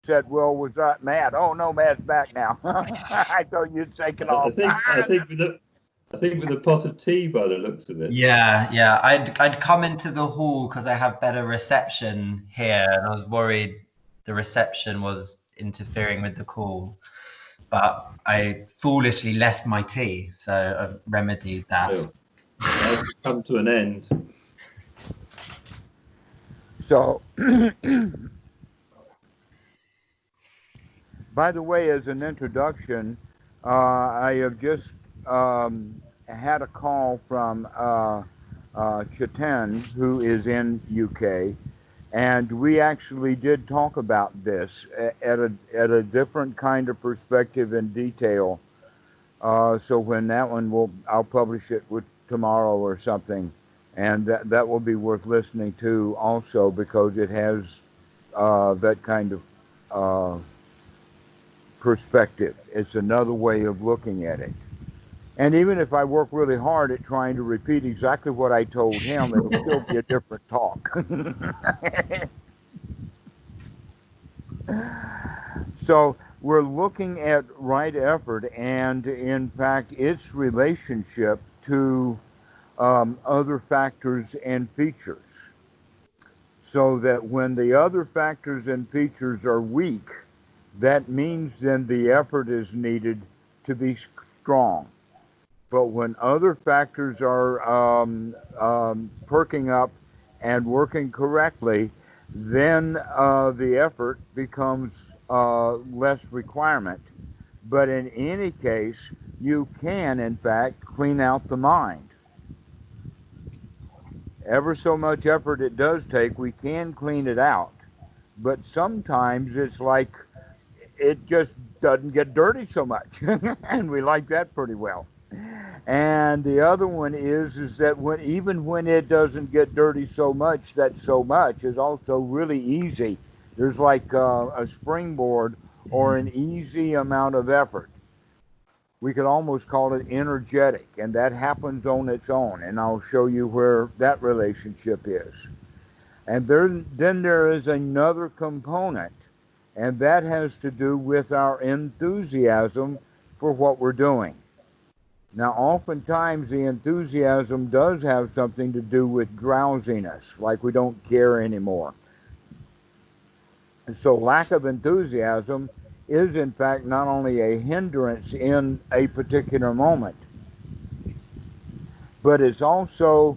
said, "Well, was that Matt?" Oh no, Matt's back now. I thought you'd taken I off. think I think with the I think with a pot of tea by the looks of it. Yeah. I'd come into the hall because I have better reception here, and I was worried the reception was interfering with the call. But I foolishly left my tea, so I've remedied that. Oh, that's come to an end. So, by the way, as an introduction, I have just had a call from Chetan, who is in UK, and we actually did talk about this at a different kind of perspective and detail. So when that one I'll publish it with tomorrow or something, and that will be worth listening to also because it has that kind of perspective. It's another way of looking at it. And even if I work really hard at trying to repeat exactly what I told him, it'll still be a different talk. So we're looking at right effort and, in fact, its relationship to other factors and features. So that when the other factors and features are weak, that means then the effort is needed to be strong. But when other factors are perking up and working correctly, then the effort becomes less requirement. But in any case, you can, in fact, clean out the mind. Ever so much effort it does take, we can clean it out. But sometimes it's like it just doesn't get dirty so much, and we like that pretty well. And the other one is that even when it doesn't get dirty so much, that so much is also really easy. There's like a springboard or an easy amount of effort. We could almost call it energetic, and that happens on its own. And I'll show you where that relationship is. And then there is another component, and that has to do with our enthusiasm for what we're doing. Now, oftentimes the enthusiasm does have something to do with drowsiness, like we don't care anymore. And so lack of enthusiasm is, in fact, not only a hindrance in a particular moment, but it's also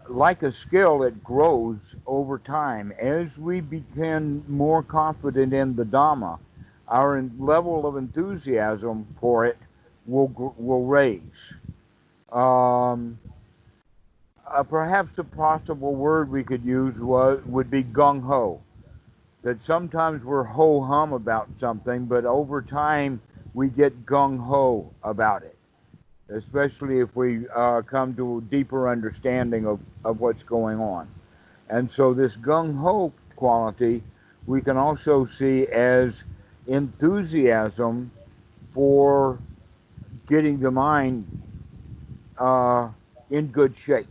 like a skill that grows over time. As we become more confident in the Dhamma, our level of enthusiasm for it will raise. Perhaps a possible word we could use would be gung ho. That sometimes we're ho hum about something, but over time we get gung ho about it, especially if we come to a deeper understanding of what's going on. And so this gung ho quality we can also see as enthusiasm for getting the mind in good shape,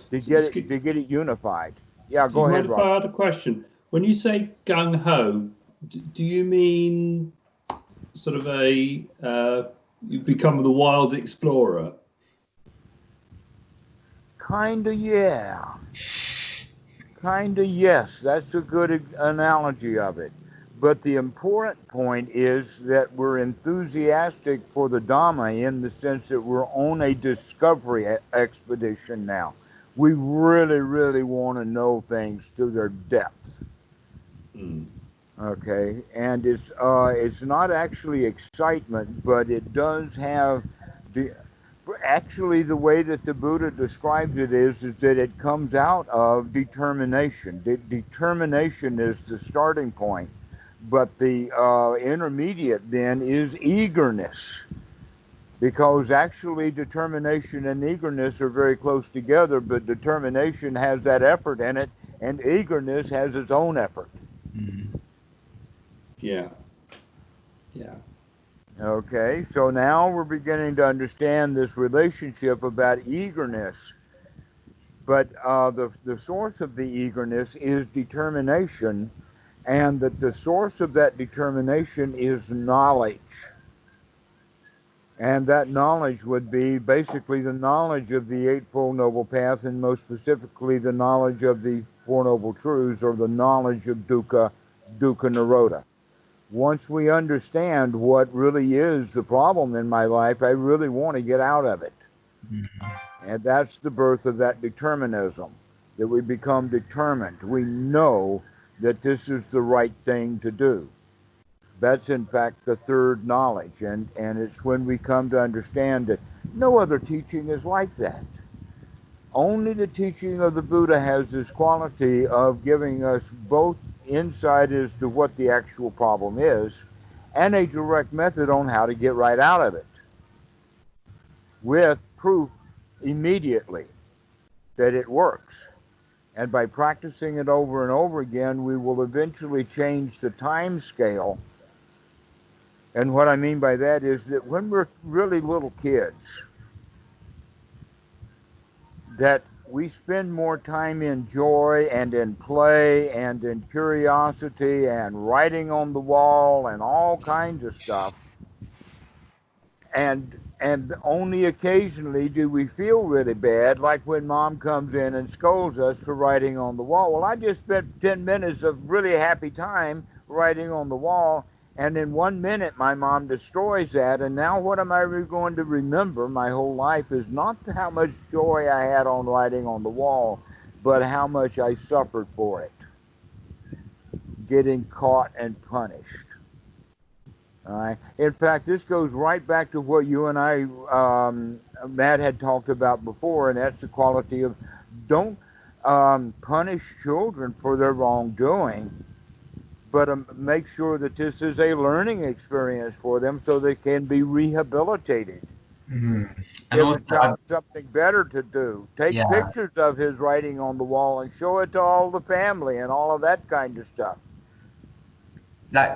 to get it unified. Yeah, go ahead, Rob. If I had a question, when you say gung ho, do you mean sort of you become the wild explorer? Kinda, yeah. Kinda, yes. That's a good analogy of it. But the important point is that we're enthusiastic for the Dhamma in the sense that we're on a discovery expedition now. We really, really want to know things to their depths. Okay, and it's not actually excitement, but it does have actually the way that the Buddha describes it is that it comes out of determination. Determination is the starting point. But the intermediate then is eagerness, because actually determination and eagerness are very close together, but determination has that effort in it, and eagerness has its own effort. Yeah. Okay, so now we're beginning to understand this relationship about eagerness. But the source of the eagerness is determination. and that the source of that determination is knowledge. And that knowledge would be basically the knowledge of the Eightfold Noble Path, and most specifically the knowledge of the Four Noble Truths, or the knowledge of dukkha, dukkha nirodha. Once we understand what really is the problem in my life, I really want to get out of it. Mm-hmm. And that's the birth of that determinism, that we become determined. We know that this is the right thing to do. That's, in fact, the third knowledge, and it's when we come to understand that no other teaching is like that. Only the teaching of the Buddha has this quality of giving us both insight as to what the actual problem is and a direct method on how to get right out of it, with proof immediately that it works. And by practicing it over and over again, we will eventually change the time scale. And what I mean by that is that when we're really little kids, that we spend more time in joy and in play and in curiosity and writing on the wall and all kinds of stuff. And only occasionally do we feel really bad, like when Mom comes in and scolds us for writing on the wall. Well, I just spent 10 minutes of really happy time writing on the wall, and in 1 minute my mom destroys that, and now what am I going to remember my whole life is not how much joy I had on writing on the wall, but how much I suffered for it, getting caught and punished. All right. In fact, this goes right back to what you and I, Matt, had talked about before, and that's the quality of don't punish children for their wrongdoing, but make sure that this is a learning experience for them so they can be rehabilitated. Mm-hmm. And give a child something better to do. Take pictures of his writing on the wall and show it to all the family and all of that kind of stuff.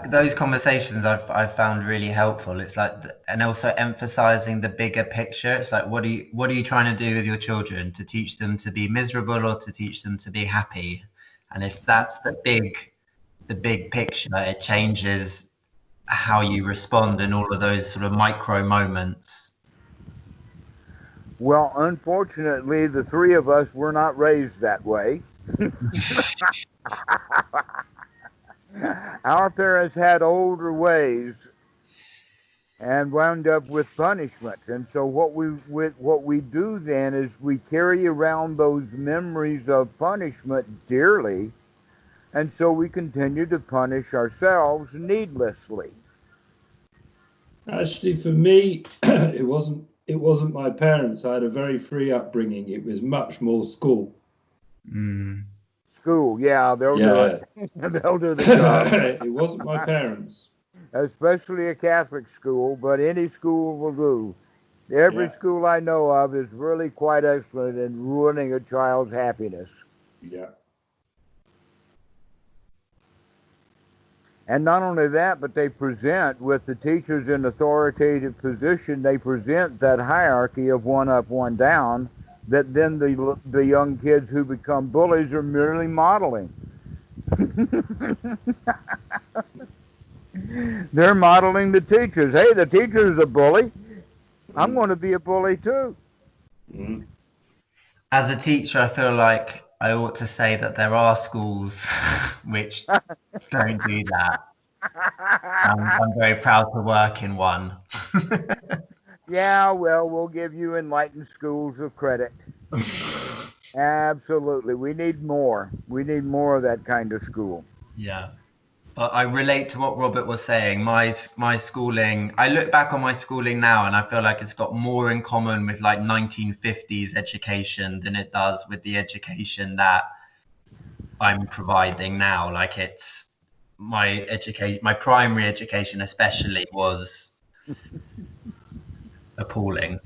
Those conversations I've found really helpful. It's like, and also emphasizing the bigger picture. It's like, what are you trying to do with your children? To teach them to be miserable or to teach them to be happy? And if that's the big picture, it changes how you respond in all of those sort of micro moments. Well, unfortunately, the three of us were not raised that way. Our parents had older ways and wound up with punishments. And so what we do then is we carry around those memories of punishment dearly, and so we continue to punish ourselves needlessly. Actually, for me, it wasn't my parents. I had a very free upbringing. It was much more school. School, yeah, they'll do it. They'll do the job. It wasn't my parents. Especially a Catholic school, but any school will do. Every school I know of is really quite excellent in ruining a child's happiness. Yeah. And not only that, but they present, with the teachers in authoritative position, they present that hierarchy of one up, one down, that then the young kids who become bullies are merely modeling. They're modeling the teachers. Hey, the teacher is a bully. I'm going to be a bully too. As a teacher, I feel like I ought to say that there are schools which don't do that. I'm very proud to work in one. Yeah, well, we'll give you enlightened schools of credit. Absolutely. We need more. We need more of that kind of school. Yeah. But I relate to what Robert was saying. My schooling, I look back on my schooling now and I feel like it's got more in common with like 1950s education than it does with the education that I'm providing now. Like, it's my primary education especially was appalling.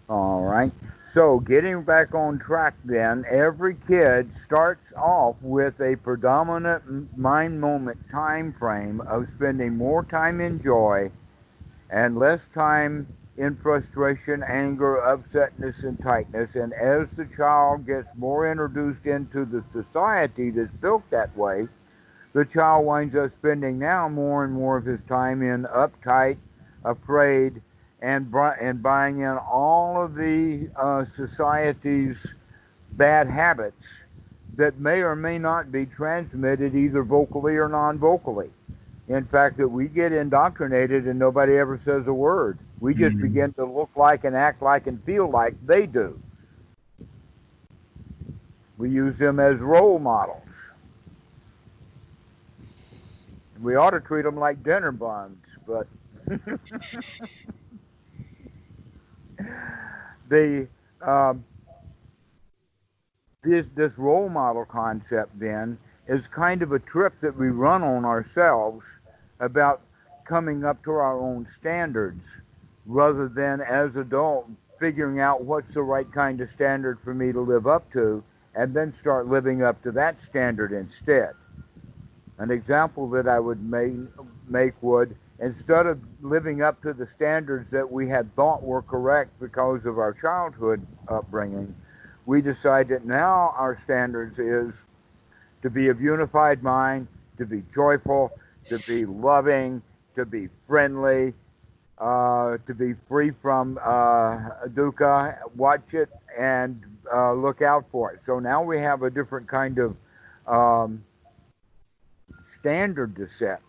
All right. So getting back on track then, every kid starts off with a predominant mind moment time frame of spending more time in joy and less time in frustration, anger, upsetness, and tightness. And as the child gets more introduced into the society that's built that way, the child winds up spending now more and more of his time in uptight, afraid, and buying in all of the society's bad habits that may or may not be transmitted either vocally or non-vocally. In fact, that we get indoctrinated and nobody ever says a word. We just begin to look like and act like and feel like they do. We use them as role models. We ought to treat them like dinner buns, but the this role model concept then is kind of a trip that we run on ourselves about coming up to our own standards rather than as adults figuring out what's the right kind of standard for me to live up to and then start living up to that standard instead. An example that I would make would, instead of living up to the standards that we had thought were correct because of our childhood upbringing, we decide that now our standards is to be of unified mind, to be joyful, to be loving, to be friendly, to be free from dukkha, watch it and look out for it. So now we have a different kind of standard to set.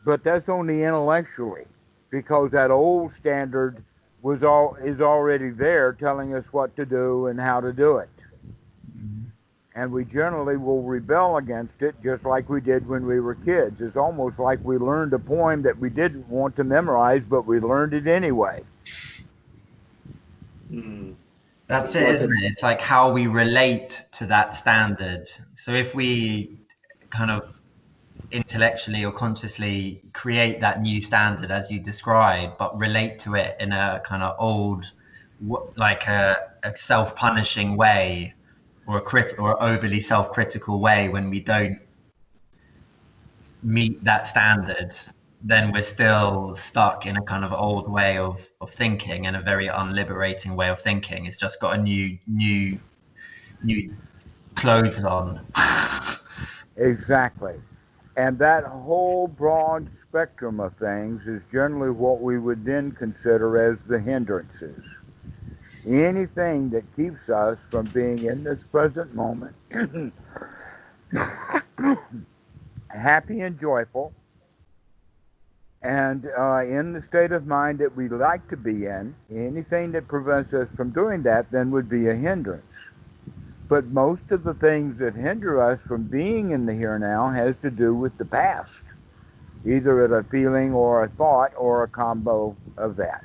But that's only intellectually, because that old standard is already there telling us what to do and how to do it. And we generally will rebel against it just like we did when we were kids. It's almost like we learned a poem that we didn't want to memorize, but we learned it anyway. That's it, isn't it? It's like how we relate to that standard. So if we kind of intellectually or consciously create that new standard as you described, but relate to it in a kind of old, like a self-punishing way, or or overly self-critical way when we don't meet that standard, then we're still stuck in a kind of old way of thinking and a very unliberating way of thinking. It's just got a new clothes on. Exactly. And that whole broad spectrum of things is generally what we would then consider as the hindrances. Anything that keeps us from being in this present moment happy and joyful and in the state of mind that we like to be in, anything that prevents us from doing that then would be a hindrance. But most of the things that hinder us from being in the here now has to do with the past, either at a feeling or a thought or a combo of that.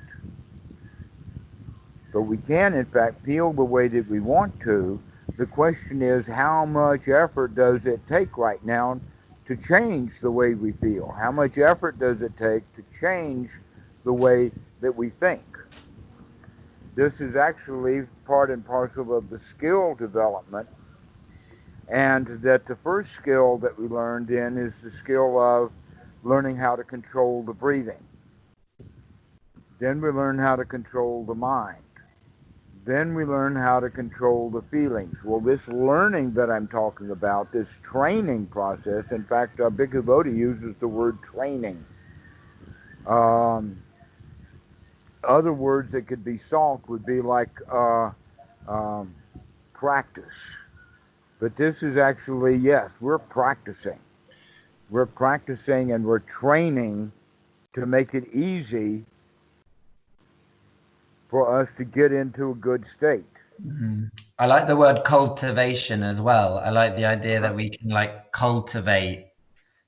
But we can, in fact, feel the way that we want to. The question is, how much effort does it take right now to change the way we feel? How much effort does it take to change the way that we think? This is actually part and parcel of the skill development, and that the first skill that we learned in is the skill of learning how to control the breathing. Then we learn how to control the mind. Then we learn how to control the feelings. Well, this learning that I'm talking about, this training process, in fact, Bhikkhu Bodhi uses the word training. Other words that could be sought would be like practice. But this is actually, yes, we're practicing. We're practicing and we're training to make it easy for us to get into a good state. I like the word cultivation as well. I like the idea that we can like cultivate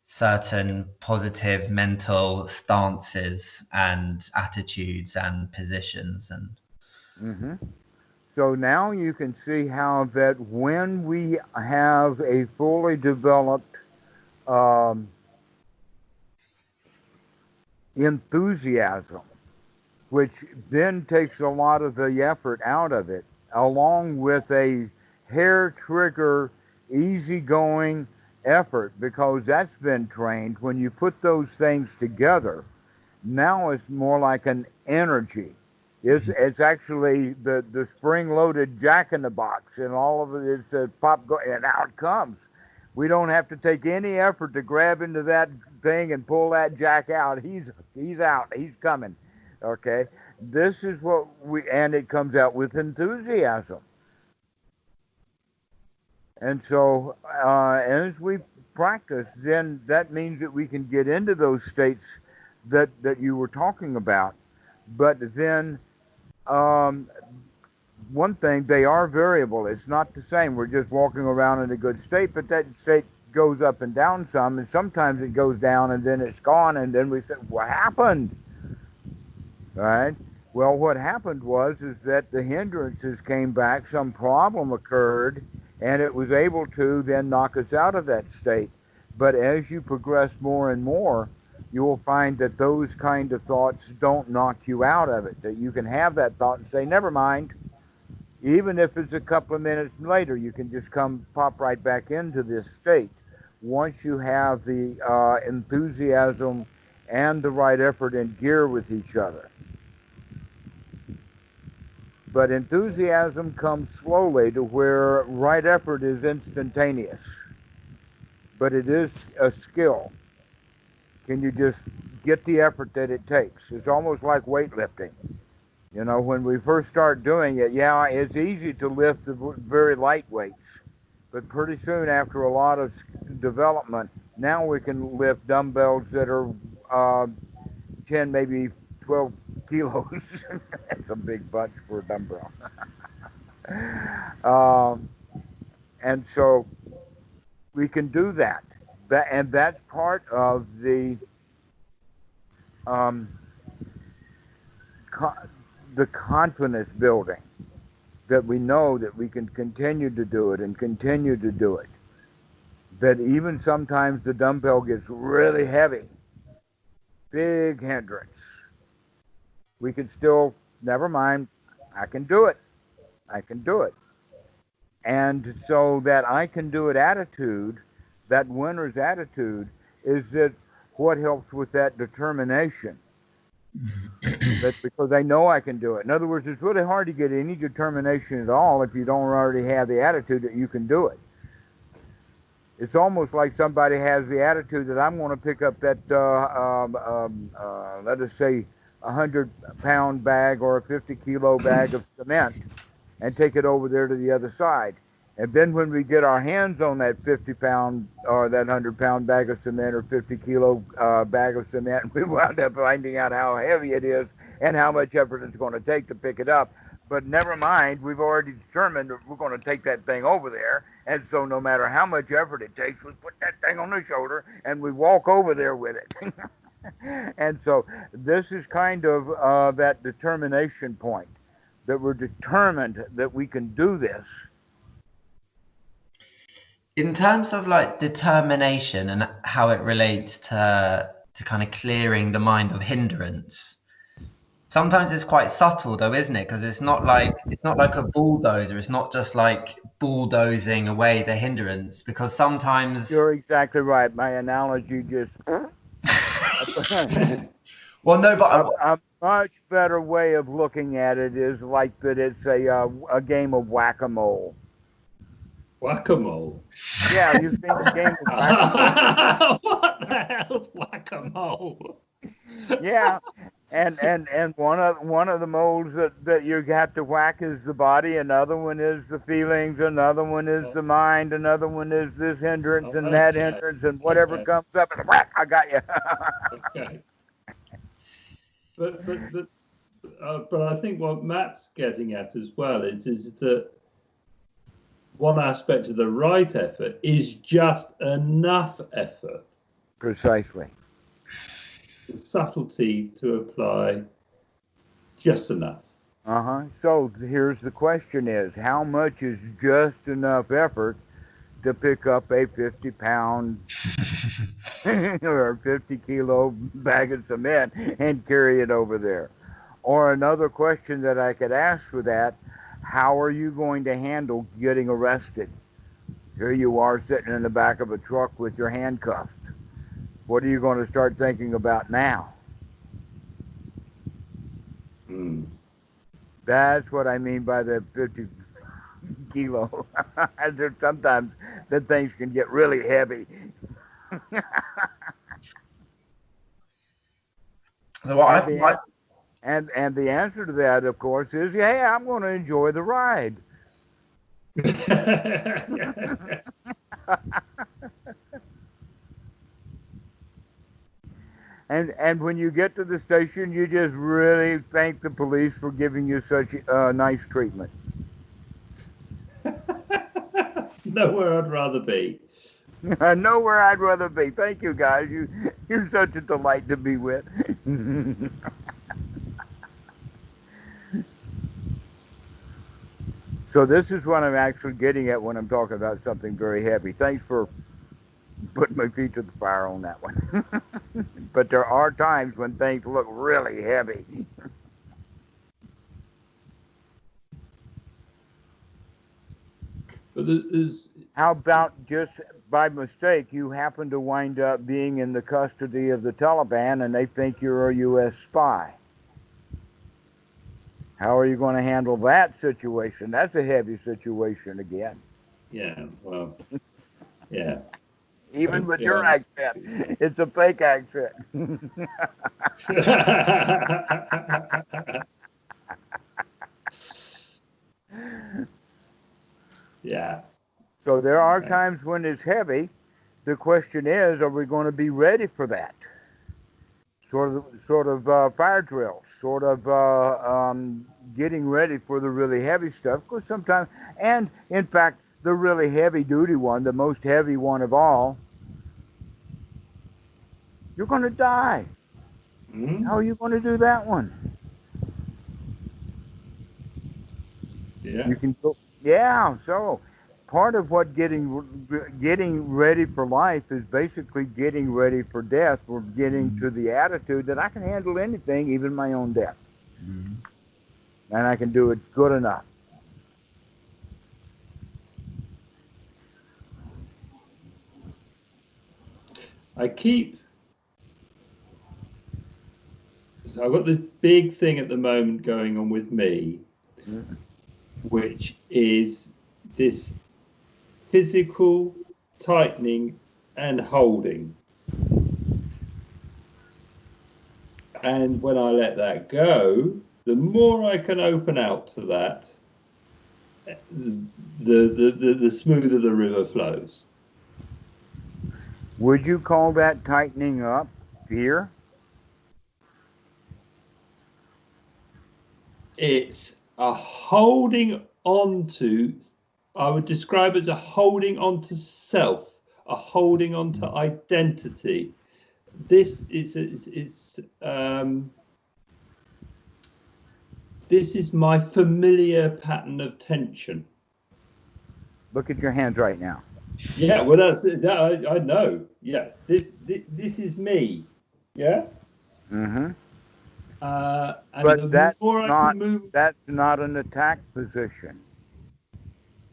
certain positive mental stances and attitudes and positions. And So now you can see how that when we have a fully developed enthusiasm, which then takes a lot of the effort out of it, along with a hair trigger, easygoing effort, because that's been trained. When you put those things together, now it's more like an energy. It's actually the spring-loaded Jack in the Box, and all of it is pop go, and out it comes. We don't have to take any effort to grab into that thing and pull that jack out. He's out. He's coming. Okay. This is what and it comes out with enthusiasm. And so as we practice, then that means that we can get into those states that you were talking about. But then one thing, they are variable. It's not the same. We're just walking around in a good state, but that state goes up and down some, and sometimes it goes down and then it's gone, and then we say, what happened? Right? Well, what happened is that the hindrances came back, some problem occurred, and it was able to then knock us out of that state. But as you progress more and more, you will find that those kind of thoughts don't knock you out of it, that you can have that thought and say, never mind. Even if it's a couple of minutes later, you can just pop right back into this state. Once you have the enthusiasm and the right effort in gear with each other. But enthusiasm comes slowly to where right effort is instantaneous. But it is a skill. Can you just get the effort that it takes? It's almost like weightlifting. You know, when we first start doing it, yeah, it's easy to lift the very light weights. But pretty soon, after a lot of development, now we can lift dumbbells that are 10, maybe 12 kilos. That's a big bunch for a dumbbell. And so we can do that. And that's part of the confidence building, that we know that we can continue to do it and continue to do it. That even sometimes the dumbbell gets really heavy, big hindrance. We can still, never mind, I can do it. I can do it. And so that I can do it attitude, that winner's attitude, is that what helps with that determination. That's because I know I can do it. In other words, it's really hard to get any determination at all if you don't already have the attitude that you can do it. It's almost like somebody has the attitude that I'm going to pick up that, let us say, 100-pound bag or a 50-kilo bag of cement and take it over there to the other side. And then when we get our hands on that 50-pound or that 100-pound bag of cement or 50-kilo bag of cement, we wound up finding out how heavy it is and how much effort it's going to take to pick it up. But never mind, we've already determined that we're going to take that thing over there. And so no matter how much effort it takes, we put that thing on the shoulder and we walk over there with it. And so this is kind of that determination point, that we're determined that we can do this. In terms of like determination and how it relates to kind of clearing the mind of hindrance, sometimes it's quite subtle though, isn't it? Because it's not like a bulldozer. It's not just like bulldozing away the hindrance, because sometimes... You're exactly right. My analogy just... Well, no, but a much better way of looking at it is like that it's a game of whack-a-mole. Whack-a-mole? Yeah, you've seen the game of whack-a-mole. What the hell's whack-a-mole? Yeah, and one of the moles that you have to whack is the body, another one is the feelings, another one is the mind, another one is this hindrance and that hindrance, and whatever comes up, and whack, I got you. Okay. But I think what Matt's getting at as well is that one aspect of the right effort is just enough effort. Precisely. The subtlety to apply just enough. So here's the question is, how much is just enough effort to pick up a 50-pound or 50-kilo bag of cement and carry it over there? Or another question that I could ask for that, how are you going to handle getting arrested? Here you are sitting in the back of a truck with your handcuffed. What are you going to start thinking about now? That's what I mean by the kilo. There's sometimes that things can get really heavy. So what And the, and the answer to that, of course, is, yeah, I'm going to enjoy the ride. And when you get to the station, you just really thank the police for giving you such nice treatment. Nowhere I'd rather be. I know where I'd rather be. Thank you, guys. You're such a delight to be with. So this is what I'm actually getting at when I'm talking about something very heavy. Thanks for putting my feet to the fire on that one. But there are times when things look really heavy. But there's, How about just by mistake, you happen to wind up being in the custody of the Taliban and they think you're a U.S. spy? How are you going to handle that situation? That's a heavy situation again. yeah, well, yeah. Even with your Yeah. accent, it's a fake accent. Yeah. So there are Yeah. times when it's heavy. The question is, are we going to be ready for that? Sort of fire drills, sort of getting ready for the really heavy stuff. Because sometimes, and in fact, the really heavy duty one, the most heavy one of all, you're going to die. Mm-hmm. How are you going to do that one? Yeah. You can go, yeah. So part of what getting ready for life is basically getting ready for death. We're getting to the attitude that I can handle anything, even my own death, and I can do it good enough. I've got this big thing at the moment going on with me, which is this physical tightening and holding. And when I let that go, the more I can open out to that, the smoother the river flows. Would you call that tightening up fear? It's a holding on to, I would describe it as a holding on to self, a holding on to identity. This is my familiar pattern of tension. Look at your hands right now. Yeah, well, that I know. Yeah, this is me. Yeah. Mm-hmm. And But the that's more I not can move, an attack position.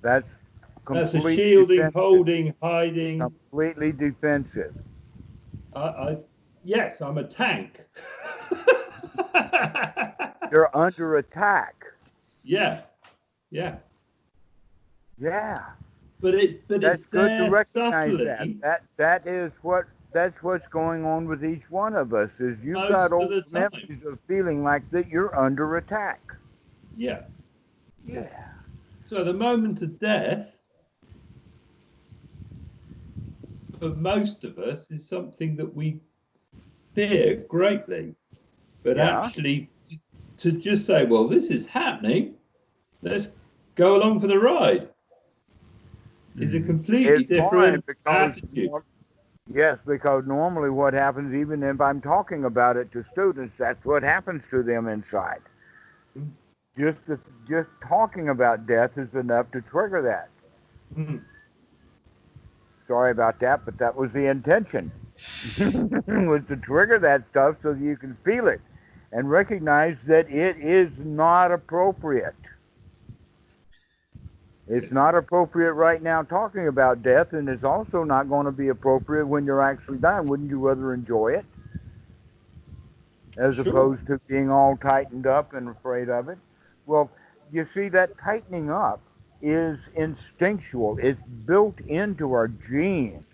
That's that's a complete shielding, defensive. holding, hiding. Completely defensive. Yes, I'm a tank. You're under attack. Yeah, yeah. Yeah. But That's it's good to there recognize that. subtly That's what's going on with each one of us. Is you've got most of old the time. memories of feeling like that you're under attack. Yeah. Yeah. So the moment of death, for most of us, is something that we fear greatly. But Yeah. actually, to just say, well, this is happening, let's go along for the ride, is a completely It's fine different because attitude. yes, because normally what happens, even if I'm talking about it to students, that's what happens to them inside. Just talking about death is enough to trigger that. Mm. Sorry about that, but that was the intention. Was to trigger that stuff so that you can feel it and recognize that it is not appropriate. It's not appropriate right now talking about death, and it's also not going to be appropriate when you're actually dying. Wouldn't you rather enjoy it as Sure. opposed to being all tightened up and afraid of it? Well, you see, that tightening up is instinctual. It's built into our genes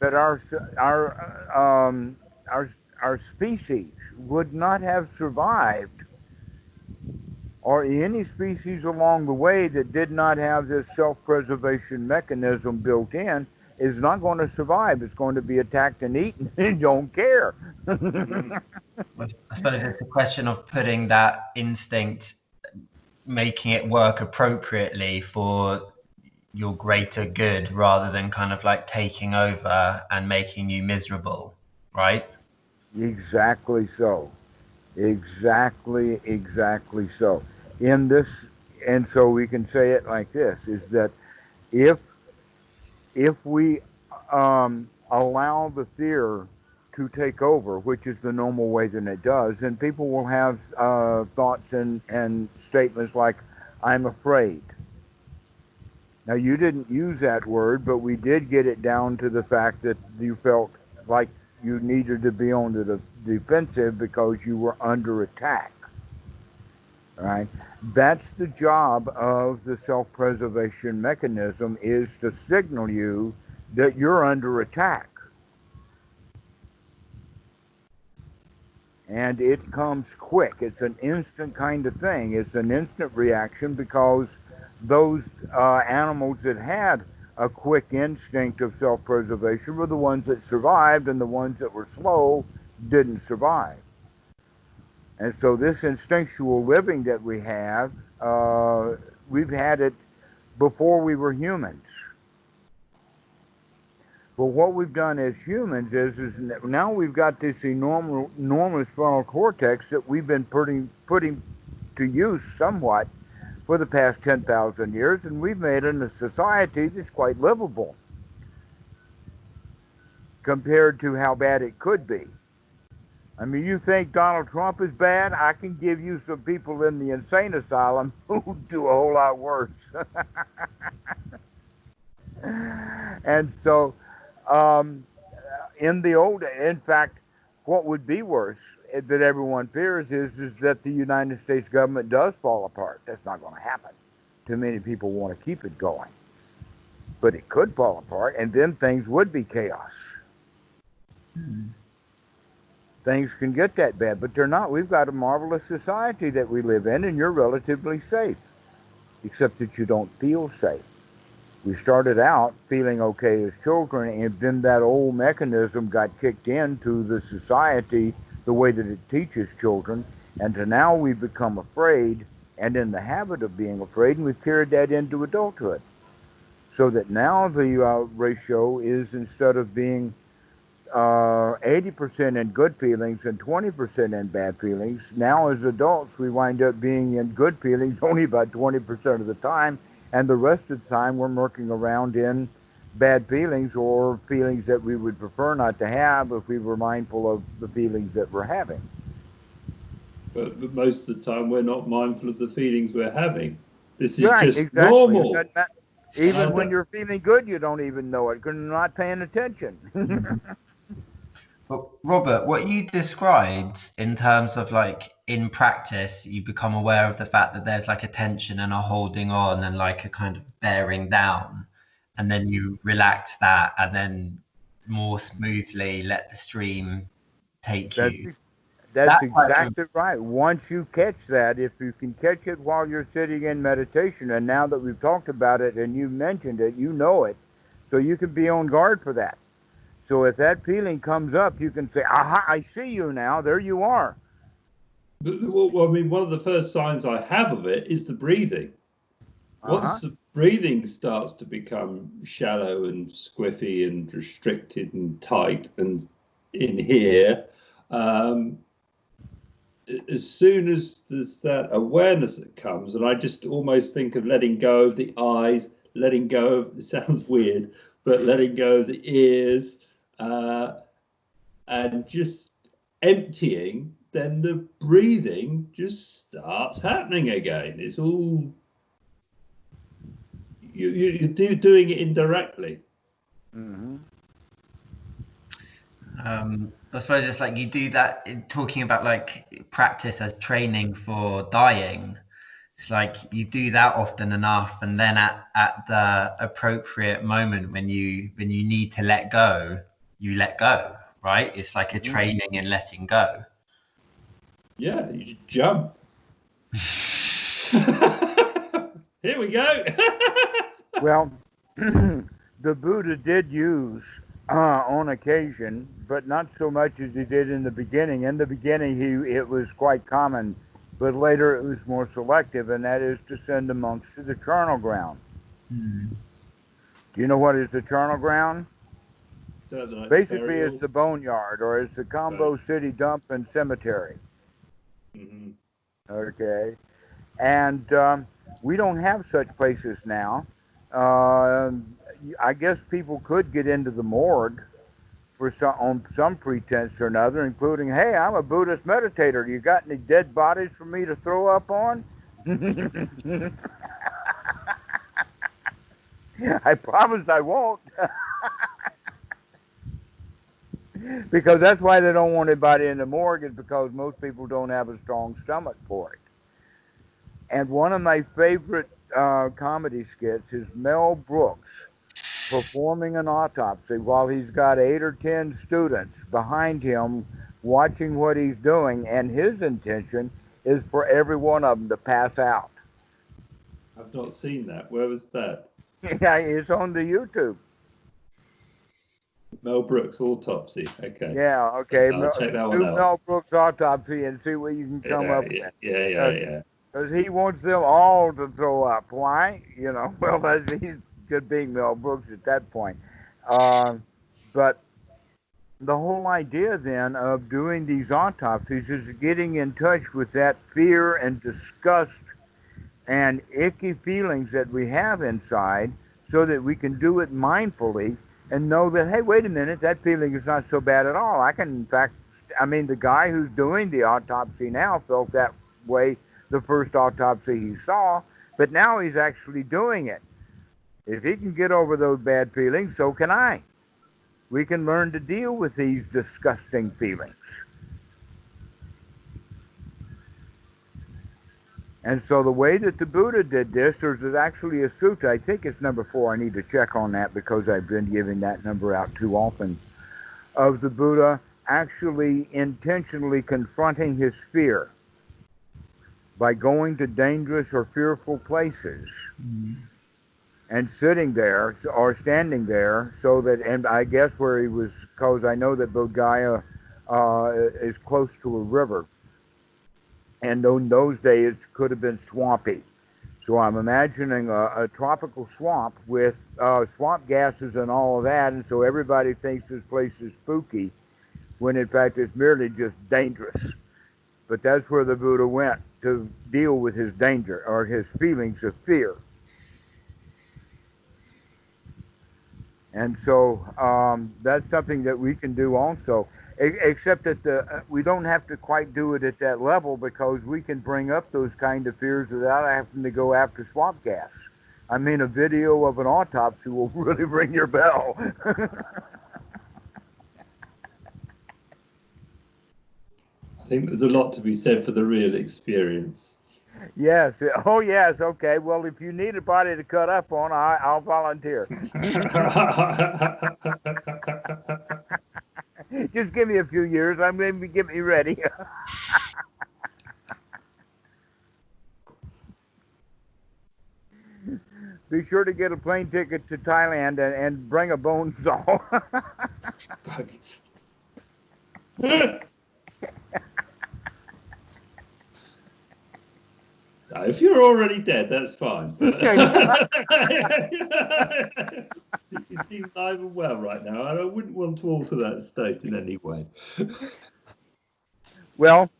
that our our species would not have survived, or any species along the way that did not have this self-preservation mechanism built in is not going to survive. It's going to be attacked and eaten and don't care. I suppose it's a question of putting that instinct, making it work appropriately for your greater good, rather than kind of like taking over and making you miserable, right? Exactly so. Exactly so. In this, and so we can say it like this: is that if we allow the fear to take over, which is the normal way that it does, then people will have thoughts and statements like, "I'm afraid." Now, you didn't use that word, but we did get it down to the fact that you felt like you needed to be on the defensive because you were under attack. Right? That's the job of the self-preservation mechanism, is to signal you that you're under attack. And it comes quick. It's an instant kind of thing. It's an instant reaction because those animals that had a quick instinct of self-preservation were the ones that survived, and the ones that were slow didn't survive. And so this instinctual living that we have, we've had it before we were humans. But what we've done as humans is now we've got this enormous frontal cortex that we've been putting to use somewhat for the past 10,000 years, and we've made it a society that's quite livable compared to how bad it could be. I mean, you think Donald Trump is bad? I can give you some people in the insane asylum who do a whole lot worse. And so, in fact, what would be worse that everyone fears is that the United States government does fall apart. That's not going to happen. Too many people want to keep it going. But it could fall apart, and then things would be chaos. Things can get that bad, but they're not. We've got a marvelous society that we live in, and you're relatively safe, except that you don't feel safe. We started out feeling okay as children, and then that old mechanism got kicked into the society, the way that it teaches children, and now we've become afraid and in the habit of being afraid, and we've carried that into adulthood. So that now the ratio is, instead of being 80% in good feelings and 20% in bad feelings, now as adults we wind up being in good feelings only about 20% of the time, and the rest of the time we're murking around in bad feelings, or feelings that we would prefer not to have if we were mindful of the feelings that we're having. But most of the time we're not mindful of the feelings we're having. This is Right, just exactly. normal. Even when you're feeling good, you don't even know it because you're not paying attention. But Robert, what you described in terms of like in practice, you become aware of the fact that there's like a tension and a holding on and like a kind of bearing down, and then you relax that and then more smoothly let the stream take That's you. That's That's like exactly right. Once you catch that, if you can catch it while you're sitting in meditation, and now that we've talked about it and you mentioned it, you know it, so you can be on guard for that. So if that feeling comes up, you can say, "Aha! I see you now. There you are." Well, I mean, one of the first signs I have of it is the breathing. Once Uh-huh. the breathing starts to become shallow and squiffy and restricted and tight and in here, as soon as there's that awareness that comes, and I just almost think of letting go of the eyes, letting go of, it sounds weird, but letting go of the ears, and just emptying, then the breathing just starts happening again. It's all, you're doing it indirectly. Mm-hmm. I suppose it's like you do that talking about like practice as training for dying. It's like you do that often enough, and then at the appropriate moment when you need to let go, you let go, right? It's like a training in letting go. Yeah, you just jump. Here we go. Well, the Buddha did use on occasion, but not so much as he did in the beginning. In the beginning, it was quite common, but later it was more selective, and that is to send the monks to the charnel ground. Do you know what is the charnel ground? Like basically, it's the boneyard, or it's the Combo City dump and cemetery. Mm-hmm. Okay, and we don't have such places now. I guess people could get into the morgue for on some pretense or another, including, hey, I'm a Buddhist meditator. You got any dead bodies for me to throw up on? I promise I won't. Because that's why they don't want anybody in the morgue, is because most people don't have a strong stomach for it. And one of my favorite comedy skits is Mel Brooks performing an autopsy while he's got 8 or 10 students behind him watching what he's doing, and his intention is for every one of them to pass out. I've not seen that. Where was that? Yeah, it's on the YouTube. Mel Brooks autopsy. Okay. Yeah, okay. I'll check that one Do out. Mel Brooks autopsy and see what you can come up with. Yeah. Because he wants them all to throw up. Why? You know, well, he's just being Mel Brooks at that point. But the whole idea then of doing these autopsies is getting in touch with that fear and disgust and icky feelings that we have inside, so that we can do it mindfully and know that, hey, wait a minute, that feeling is not so bad at all. I can, in fact, the guy who's doing the autopsy now felt that way the first autopsy he saw, but now he's actually doing it. If he can get over those bad feelings, so can I. We can learn to deal with these disgusting feelings. And so the way that the Buddha did this, there's actually a sutta, I think it's number 4, I need to check on that because I've been giving that number out too often, of the Buddha actually intentionally confronting his fear by going to dangerous or fearful places and sitting there or standing there, so that, and I guess where he was, because I know that Bodh Gaya is close to a river, and in those days it could have been swampy. So I'm imagining a tropical swamp with swamp gases and all of that, and so everybody thinks this place is spooky, when in fact it's merely just dangerous. But that's where the Buddha went to deal with his danger or his feelings of fear. And so that's something that we can do also, except that we don't have to quite do it at that level, because we can bring up those kind of fears without having to go after swamp gas. I mean, a video of an autopsy will really ring your bell. I think there's a lot to be said for the real experience. Yes. Oh, yes. Okay. Well, if you need a body to cut up on, I'll volunteer. Just give me a few years. I'm going to get me ready. Be sure to get a plane ticket to Thailand and bring a bone saw. If you're already dead, that's fine. You seem alive and well right now, and I wouldn't want to alter that state in any way. Well,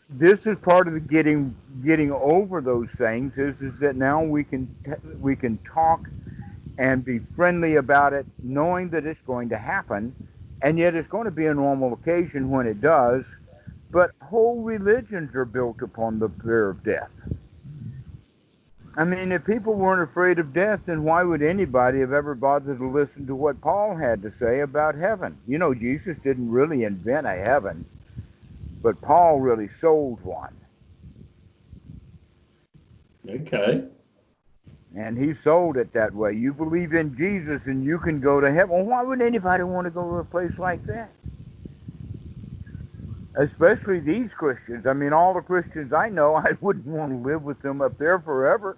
this is part of the getting over those things, is that now we can talk and be friendly about it, knowing that it's going to happen, and yet it's going to be a normal occasion when it does. But whole religions are built upon the fear of death. I mean, if people weren't afraid of death, then why would anybody have ever bothered to listen to what Paul had to say about heaven? You know, Jesus didn't really invent a heaven, but Paul really sold one. Okay. And he sold it that way. You believe in Jesus and you can go to heaven. Well, why would anybody want to go to a place like that? Especially these Christians. I mean, all the Christians I know, I wouldn't want to live with them up there forever.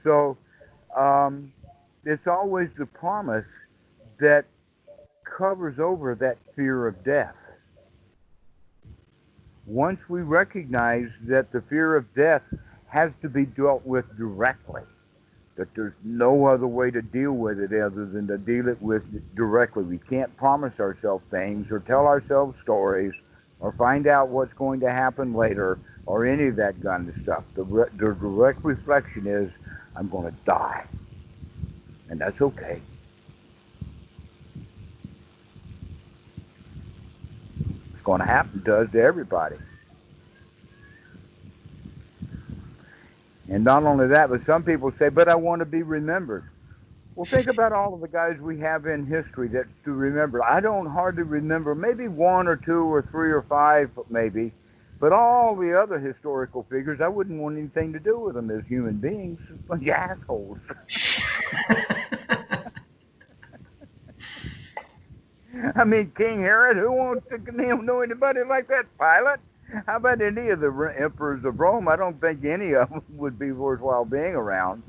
So it's always the promise that covers over that fear of death. Once we recognize that the fear of death has to be dealt with directly, that there's no other way to deal with it other than to deal it with directly. We can't promise ourselves things or tell ourselves stories or find out what's going to happen later or any of that kind of stuff. The direct reflection is, I'm going to die. And that's okay. It's going to happen to us, to everybody. And not only that, but some people say, but I want to be remembered. Well, think about all of the guys we have in history that to remember. I don't hardly remember, maybe one or two or three or five, maybe. But all the other historical figures, I wouldn't want anything to do with them as human beings. A bunch of assholes. I mean, King Herod, who wants to know anybody like that? Pilate? How about any of the emperors of Rome? I don't think any of them would be worthwhile being around.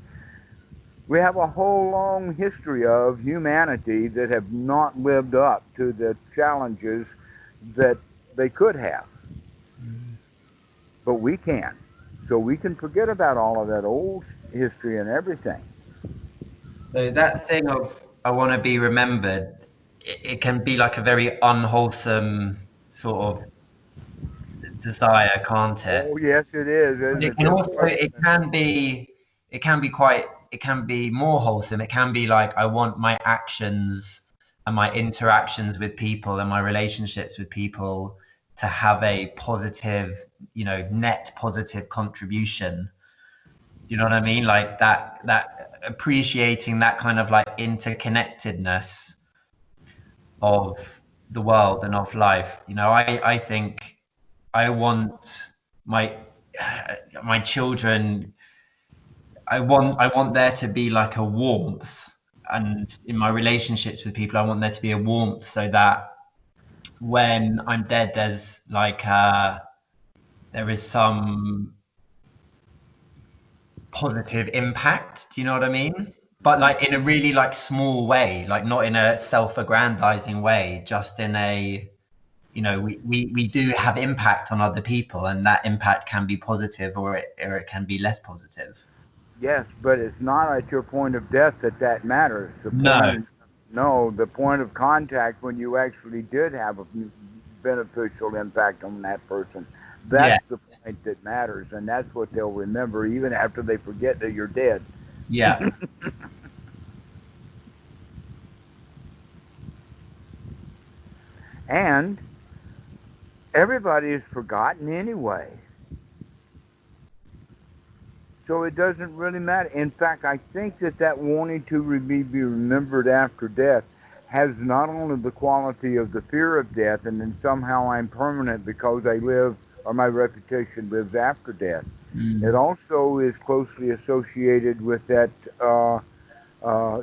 We have a whole long history of humanity that have not lived up to the challenges that they could have. But we can. So we can forget about all of that old history and everything. So that thing of I want to be remembered, it can be like a very unwholesome sort of desire, can't it? Oh, yes, it is. But Isn't it it? can Just also, it can be more wholesome. It can be like, I want my actions and my interactions with people and my relationships with people to have a positive, net positive contribution. Do you know what I mean? Like that appreciating that kind of like interconnectedness of the world and of life. I think I want my children, I want there to be like a warmth, and in my relationships with people I want there to be a warmth, so that when I'm dead there's like there is some positive impact. Do you know what I mean? But like in a really like small way, like not in a self-aggrandizing way, just in a, we do have impact on other people, and that impact can be positive or it can be less positive. Yes, but it's not at your point of death that matters. No. The point of contact when you actually did have a beneficial impact on that person. Yeah. That's the point that matters, and that's what they'll remember even after they forget that you're dead. Yeah. And everybody is forgotten anyway. So it doesn't really matter. In fact, I think that wanting to be remembered after death has not only the quality of the fear of death, and then somehow I'm permanent because I live, or my reputation lives after death. It also is closely associated with that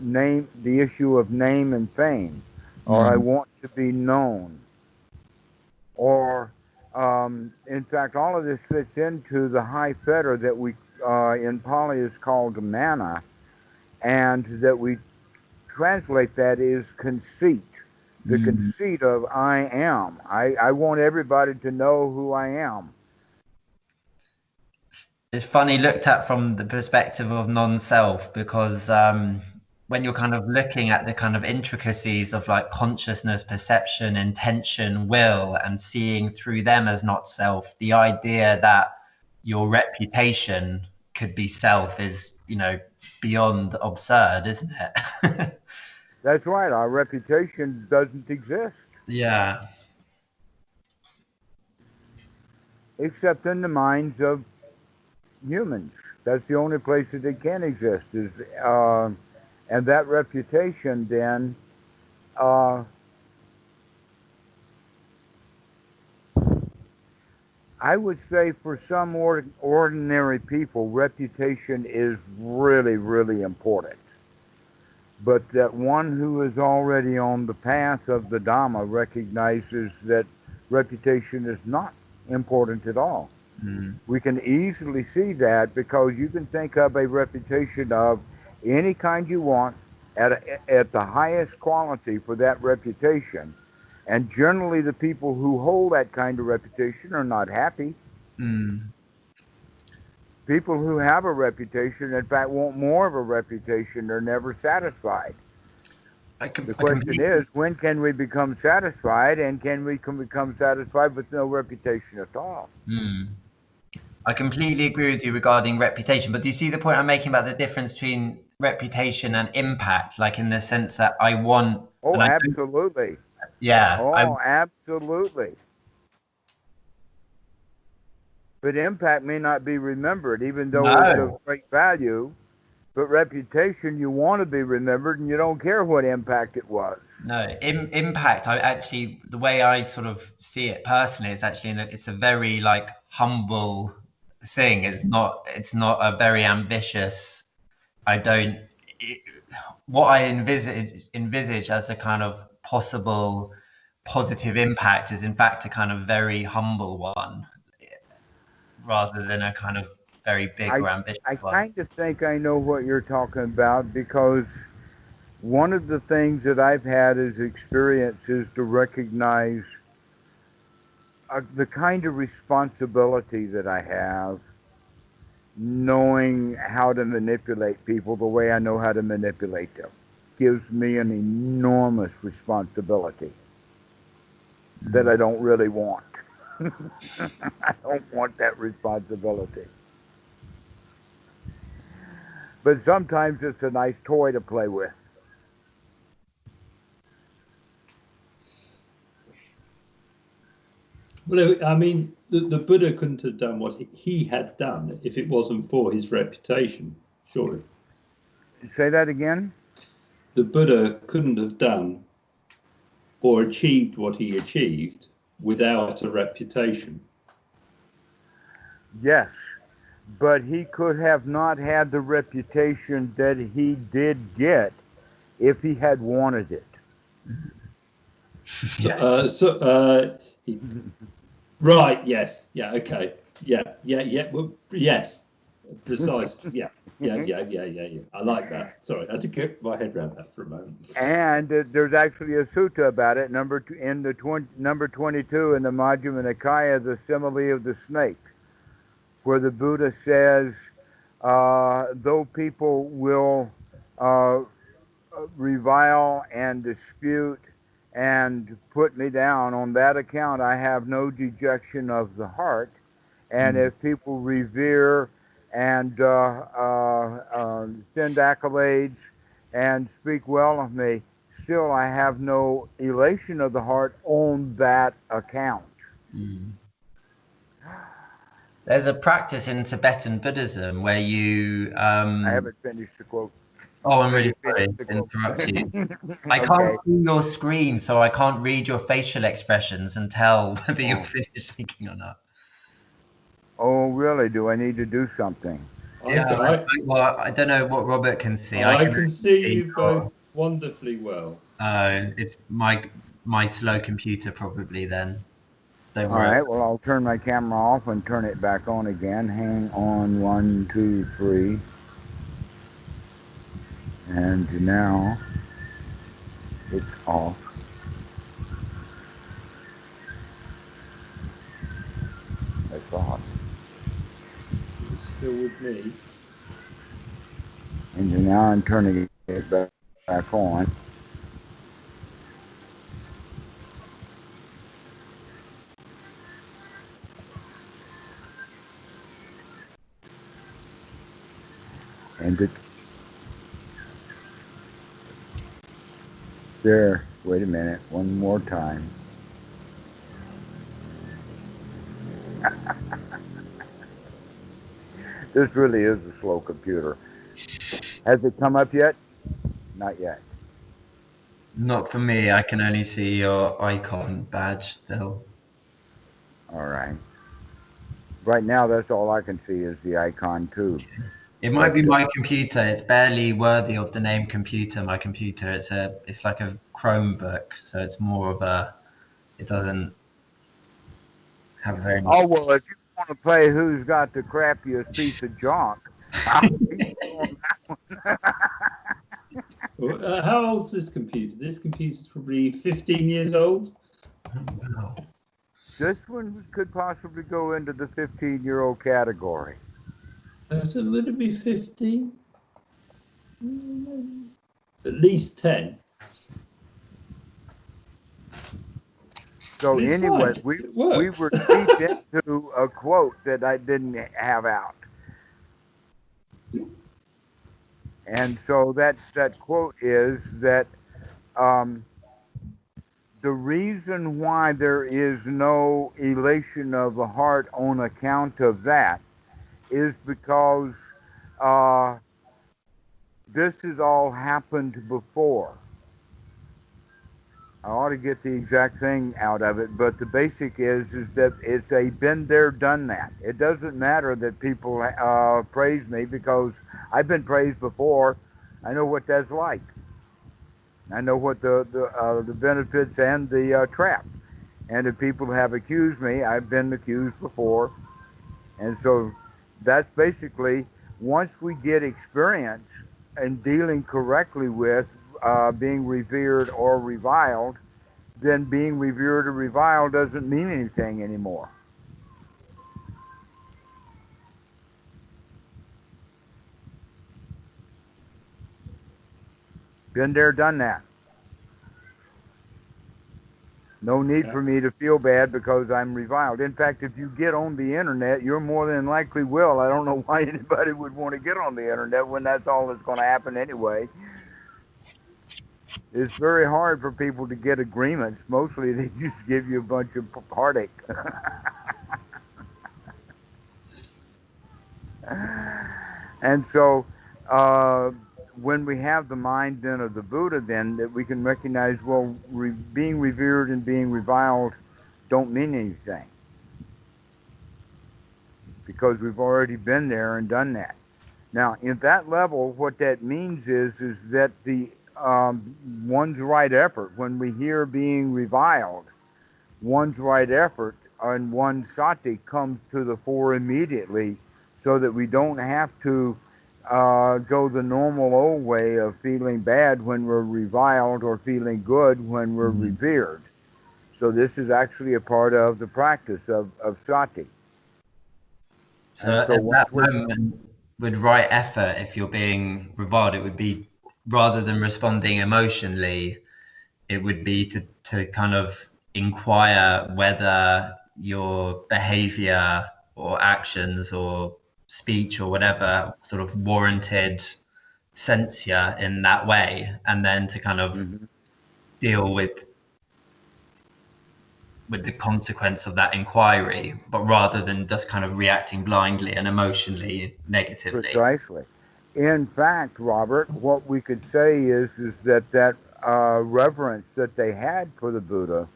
name, the issue of name and fame, or I want to be known, or in fact, all of this fits into the high fetter that we in Pali is called mana, and that we translate that is conceit. The conceit of I am. I want everybody to know who I am. It's funny looked at from the perspective of non-self, because when you're kind of looking at the kind of intricacies of like consciousness, perception, intention, will, and seeing through them as not self, the idea that your reputation could be self is, beyond absurd, isn't it? That's right. Our reputation doesn't exist. Yeah. Except in the minds of humans. That's the only place that it can exist. And that reputation then I would say for some ordinary people, reputation is really, really important. But that one who is already on the path of the Dhamma recognizes that reputation is not important at all. Mm. We can easily see that because you can think of a reputation of any kind you want at the highest quality for that reputation. And generally, the people who hold that kind of reputation are not happy. Mm. People who have a reputation, in fact, want more of a reputation. They're never satisfied. The I question completely, is, when can we become satisfied, and can we become satisfied with no reputation at all? mm. I completely agree with you regarding reputation, but do you see the point I'm making about the difference between reputation and impact? Like in the sense that I want, Oh, and I don't, absolutely. yeah, Oh, absolutely. But impact may not be remembered, even though it's of no, great value. But reputation, you want to be remembered, and you don't care what impact it was. no, impact. I actually, the way I sort of see it personally, it's actually, it's a very like humble thing. It's not a very ambitious. I don't, it, what I envisage as a kind of possible positive impact is in fact a kind of very humble one rather than a kind of very big I, or ambitious I one. kind of think I know what you're talking about because one of the things that I've had as experience is to recognize the kind of responsibility that I have, knowing how to manipulate people the way I know how to manipulate them, gives me an enormous responsibility that I don't really want. I don't want that responsibility. But sometimes it's a nice toy to play with. Well, I mean, the Buddha couldn't have done what he had done if it wasn't for his reputation, surely. Say that again? The Buddha couldn't have done or achieved what he achieved without a reputation. Yes. But he could have not had the reputation that he did get if he had wanted it. He, right, yes, yeah, okay, yeah, well, yes, precise, yeah. I like that. Sorry, I had to get my head around that for a moment. And there's actually a sutta about it, number 22 in the Majjhima Nikaya, the simile of the snake, where the Buddha says, though people will revile and dispute and put me down, on that account I have no dejection of the heart. And if people revere and send accolades and speak well of me, still I have no elation of the heart on that account. There's a practice in Tibetan Buddhism where you. I haven't finished the quote. Oh, I'm Have really you sorry finished the to quote? interrupt you. I can't Okay. see your screen, so I can't read your facial expressions and tell whether you're Oh. finished speaking or not. Oh, really? Do I need to do something? Yeah, well, I don't know what Robert can see. I can can see see you both wonderfully well. it's my slow computer probably then. Don't All worry. right, well, I'll turn my camera off and turn it back on again. Hang on, 1, 2, 3. And now it's off. That's off. You're still with me. And now I'm turning it back on. And it's there. Wait a minute, one more time. This really is a slow computer. Has it come up yet? Not yet. Not for me. I can only see your icon badge still. All right. Right now, that's all I can see is the icon too. It might be But my computer. It's barely worthy of the name computer. My computer. It's like a Chromebook, so it's more of a. It doesn't have very much. oh well, if you want to play who's got the crappiest piece of junk, I'll beat you on that one. How old's this computer? This computer's probably 15 years old. Wow. This one could possibly go into the 15-year-old category. So would it be 15? At least 10. So But it's anyway, fine. we It works. were deep into a quote that I didn't have out. And so that quote is that the reason why there is no elation of the heart on account of that is because this has all happened before. I ought to get the exact thing out of it, but the basic is that it's a been there, done that. It doesn't matter that people praise me because I've been praised before. I know what that's like. I know what the benefits and the trap. And if people have accused me, I've been accused before. And so that's basically once we get experience in dealing correctly with being revered or reviled, then being revered or reviled doesn't mean anything anymore. Been there, done that. No need for me to feel bad because I'm reviled. In fact, if you get on the internet, you're more than likely will. I don't know why anybody would want to get on the internet when that's all that's going to happen anyway. It's very hard for people to get agreements. Mostly they just give you a bunch of heartache. And so when we have the mind then of the Buddha, then that we can recognize, well, being revered and being reviled don't mean anything because we've already been there and done that. Now, in that level, what that means is that the one's right effort, when we hear being reviled, one's right effort and one's sati comes to the fore immediately so that we don't have to go the normal old way of feeling bad when we're reviled or feeling good when we're revered. So this is actually a part of the practice of sati. So at that moment, with right effort, if you're being reviled, it would be rather than responding emotionally, it would be to kind of inquire whether your behavior or actions or speech or whatever sort of warranted censure in that way, and then to kind of deal with the consequence of that inquiry, but rather than just kind of reacting blindly and emotionally negatively. Precisely. In fact, Robert, what we could say is that reverence that they had for the Buddha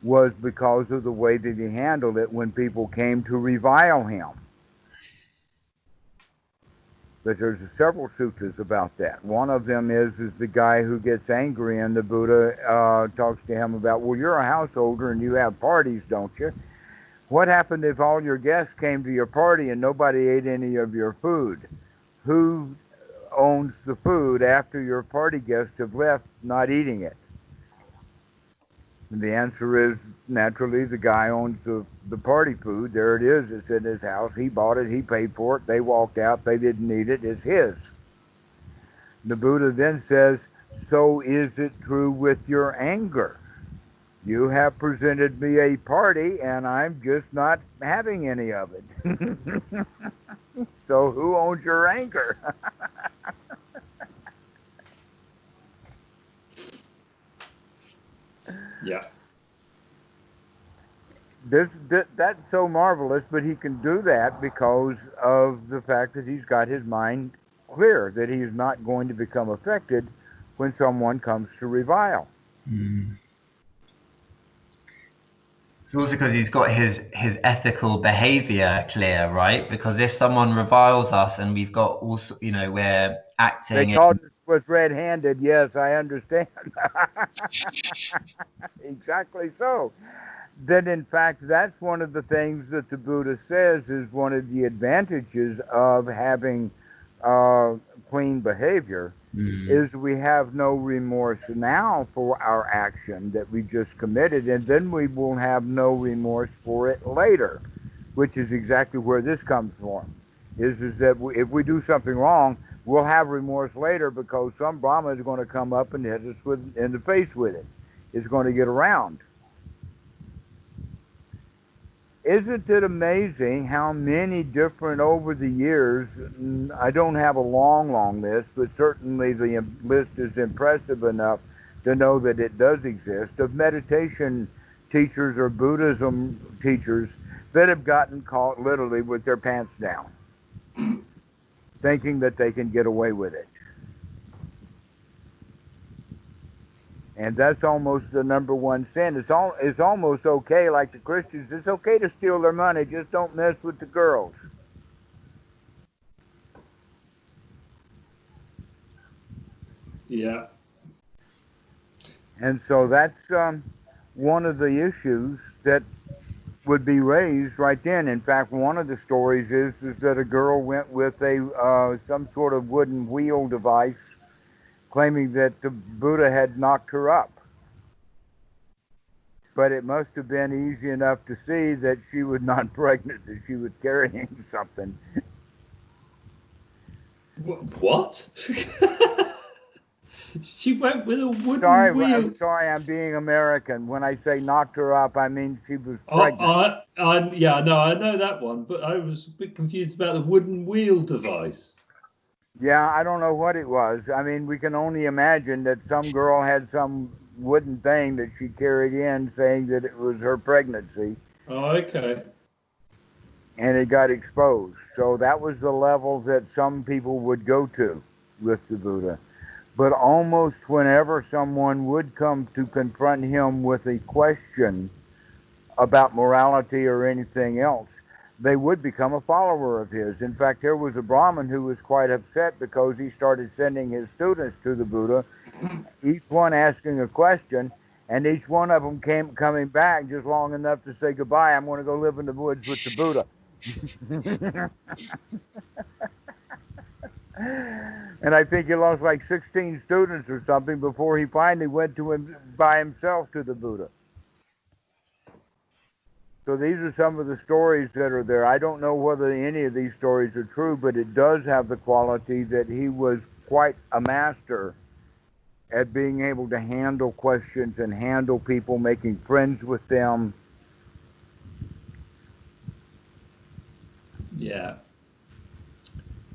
was because of the way that he handled it when people came to revile him. But there's several sutras about that. One of them is the guy who gets angry and the Buddha talks to him about, well, you're a householder and you have parties, don't you? What happened if all your guests came to your party and nobody ate any of your food? Who owns the food after your party guests have left not eating it? And the answer is naturally the guy owns the party food. There it is. It's in his house. He bought it. He paid for it. They walked out. They didn't eat it. It's his. The Buddha then says, so is it true with your anger? You have presented me a party and I'm just not having any of it. So who owns your anger? Yeah. That's so marvelous, but he can do that because of the fact that he's got his mind clear, that he's not going to become affected when someone comes to revile. It's also because he's got his ethical behavior clear, right? Because if someone reviles us and we've got also, you know, we're They acting called us with red-handed. Yes, I understand. Exactly so. Then, in fact, that's one of the things that the Buddha says is one of the advantages of having uh, clean behavior Mm. is we have no remorse now for our action that we just committed, and then we will have no remorse for it later, which is exactly where this comes from. Is that if we do something wrong, we'll have remorse later because some Brahma is going to come up and hit us in the face with it. It's going to get around. Isn't it amazing how many different over the years? I don't have a long list, but certainly the list is impressive enough to know that it does exist of meditation teachers or Buddhism teachers that have gotten caught literally with their pants down, thinking that they can get away with it. And that's almost the number one sin. It's almost okay, like the Christians. It's okay to steal their money, just don't mess with the girls. Yeah. And so that's one of the issues that would be raised right then. In fact, one of the stories is that a girl went with a some sort of wooden wheel device, claiming that the Buddha had knocked her up. But it must have been easy enough to see that she was not pregnant, that she was carrying something. What? She went with a wooden Sorry, wheel. I'm sorry, I'm being American. When I say knocked her up, I mean she was Oh, pregnant. yeah, no, I know that one, but I was a bit confused about the wooden wheel device. Yeah, I don't know what it was. I mean, we can only imagine that some girl had some wooden thing that she carried in saying that it was her pregnancy, Oh, okay. and it got exposed. So that was the level that some people would go to with the Buddha. But almost whenever someone would come to confront him with a question about morality or anything else, they would become a follower of his. In fact, there was a Brahmin who was quite upset because he started sending his students to the Buddha, each one asking a question, and each one of them coming back just long enough to say goodbye. I'm going to go live in the woods with the Buddha. And I think he lost like 16 students or something before he finally went to him by himself to the Buddha. So these are some of the stories that are there. I don't know whether any of these stories are true, but it does have the quality that he was quite a master at being able to handle questions and handle people, making friends with them. Yeah.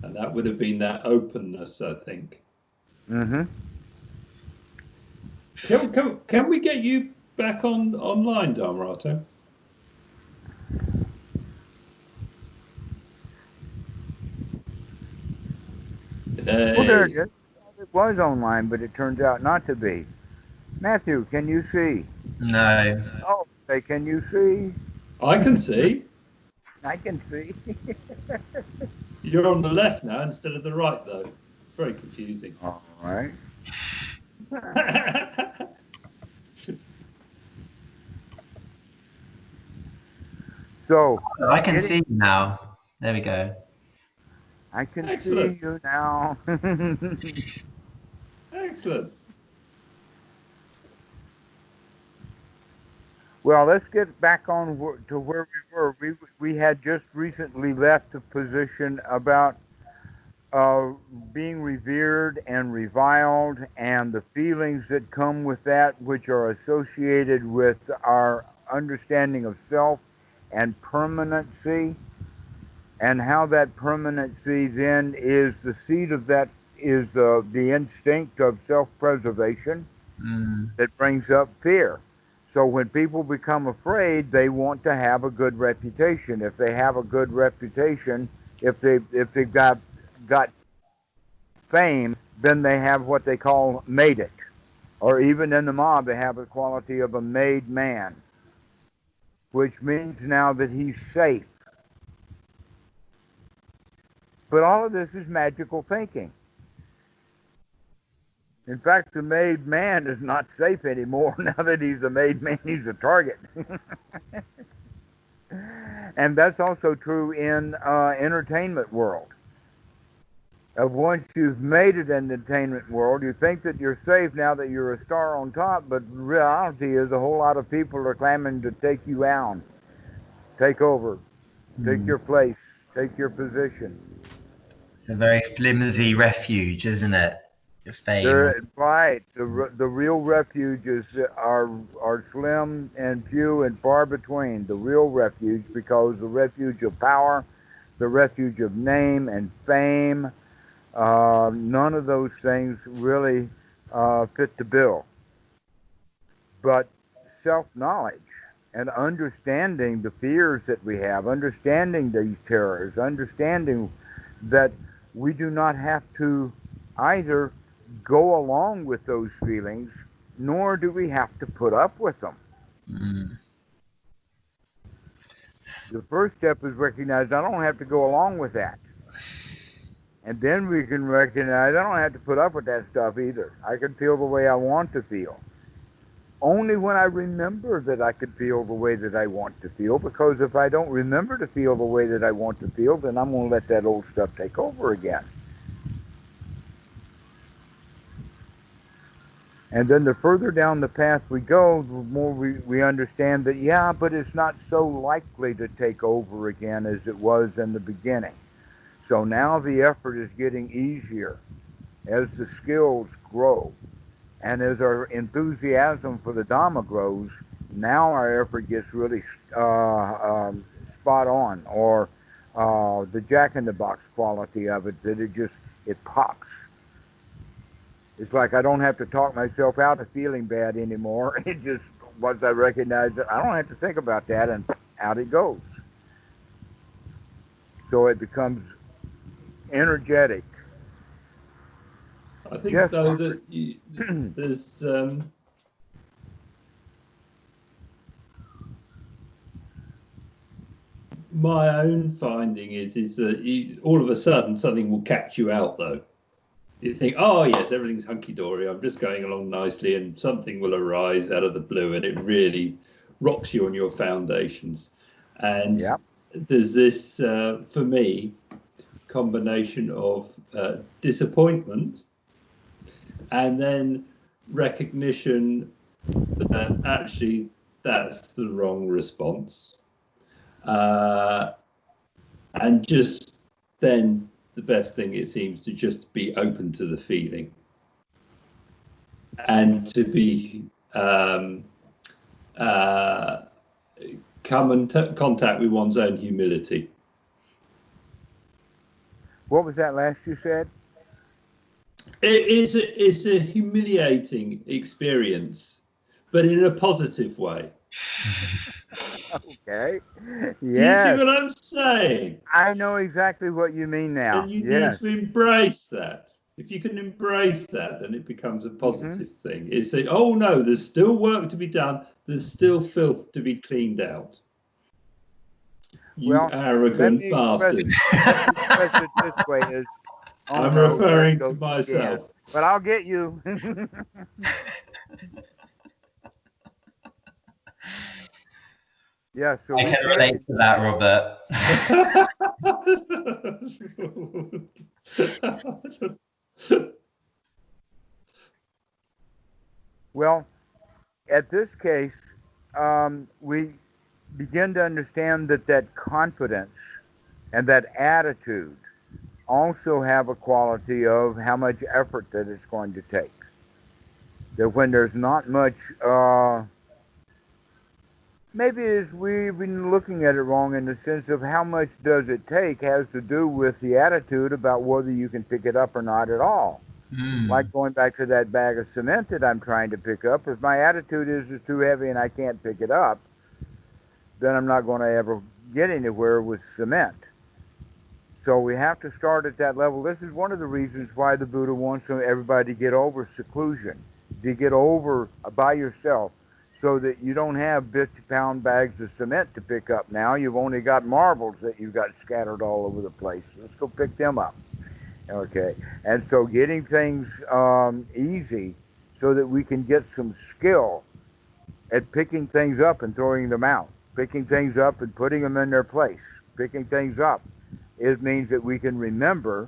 And that would have been that openness, I think. Mm-hmm. Can we get you back online, Dhammarato? Well, there it Hey, is. It was online, but it turns out not to be. Matthew, can you see? no. Oh, say, can you see? I can see. I can see. You're on the left now instead of the right, though. Very confusing. All right. So, I can see you now. There we go. I can see Excellent. you now. Excellent. Well, let's get back on to where we were. We had just recently left the position about uh, being revered and reviled and the feelings that come with that, which are associated with our understanding of self and permanency, and how that permanency then is the seed of that is the instinct of self-preservation Mm. that brings up fear. So when people become afraid, they want to have a good reputation. If they have a good reputation, if they've got fame, then they have what they call made it. Or even in the mob, they have the quality of a made man. which means now that he's safe. But all of this is magical thinking. In fact, the made man is not safe anymore. Now that he's a made man, he's a target. And that's also true in entertainment world. Once you've made it in the entertainment world, you think that you're safe now that you're a star on top, but reality is a whole lot of people are clamoring to take you out, take over, take your place, take your position. It's a very flimsy refuge, isn't it? Your fame. Right. The real refuges are slim and few and far between. The real refuge, because the refuge of power, the refuge of name and fame, none of those things really fit the bill. But self-knowledge and understanding the fears that we have, understanding these terrors, understanding that we do not have to either go along with those feelings, nor do we have to put up with them. The first step is recognize I don't have to go along with that. And then we can recognize I don't have to put up with that stuff either. I can feel the way I want to feel. Only when I remember that I could feel the way that I want to feel, because if I don't remember to feel the way that I want to feel, then I'm going to let that old stuff take over again. And then the further down the path we go, the more we understand that, yeah, but it's not so likely to take over again as it was in the beginning. So now the effort is getting easier as the skills grow. And as our enthusiasm for the Dhamma grows, now our effort gets really spot on, or the jack-in-the-box quality of it, that it pops. It's like I don't have to talk myself out of feeling bad anymore. It just, once I recognize that, I don't have to think about that, and out it goes. So it becomes energetic. I think, Yes, though, that there's my own finding is that all of a sudden something will catch you out, though. You think, oh yes, everything's hunky-dory, I'm just going along nicely, and something will arise out of the blue, and it really rocks you on your foundations. And there's this, for me, combination of disappointment and then recognition that actually that's the wrong response. And just then the best thing, it seems, to just be open to the feeling and to be come in contact with one's own humility. What was that last you said? It's a humiliating experience, but in a positive way. Okay. Yes. Do you see what I'm saying? I know exactly what you mean now. And you need to embrace that. If you can embrace that, then it becomes a positive thing. It's say, oh no, there's still work to be done. There's still filth to be cleaned out. You arrogant bastard. Express it this way is, I'm referring to myself. Yeah, but I'll get you. Yeah, so I can relate to that, Robert. Well, at this case, we begin to understand that confidence and that attitude also have a quality of how much effort that it's going to take. That when there's not much, maybe we've been looking at it wrong in the sense of how much does it take has to do with the attitude about whether you can pick it up or not at all. Like going back to that bag of cement that I'm trying to pick up, if my attitude is it's too heavy and I can't pick it up, then I'm not going to ever get anywhere with cement. So we have to start at that level. This is one of the reasons why the Buddha wants everybody to get over seclusion, to get over by yourself, so that you don't have 50-pound bags of cement to pick up now. You've only got marbles that you've got scattered all over the place. Let's go pick them up. Okay. And so getting things easy so that we can get some skill at picking things up and throwing them out, picking things up and putting them in their place, picking things up. It means that we can remember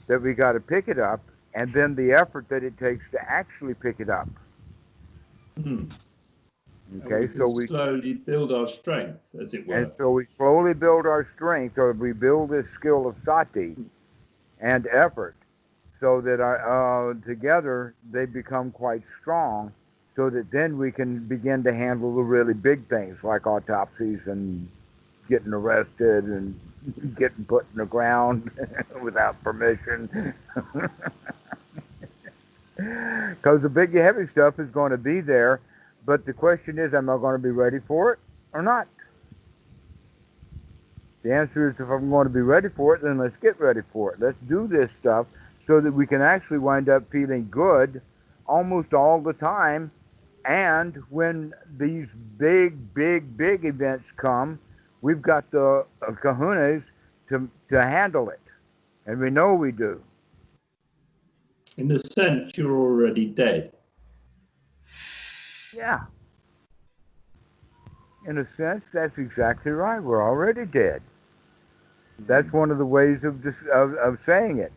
that we got to pick it up, and then the effort that it takes to actually pick it up. Okay, so we slowly build our strength, as it were. And so we slowly build our strength, or we build this skill of sati and effort, so that together they become quite strong, so that then we can begin to handle the really big things like autopsies and getting arrested and getting put in the ground without permission. Because the big heavy stuff is going to be there, but the question is, am I going to be ready for it or not? The answer is, if I'm going to be ready for it, then let's get ready for it. Let's do this stuff so that we can actually wind up feeling good almost all the time. And when these big events come, we've got the kahunas to handle it. And we know we do. In a sense, you're already dead. Yeah. In a sense, that's exactly right. We're already dead. That's one of the ways of saying it.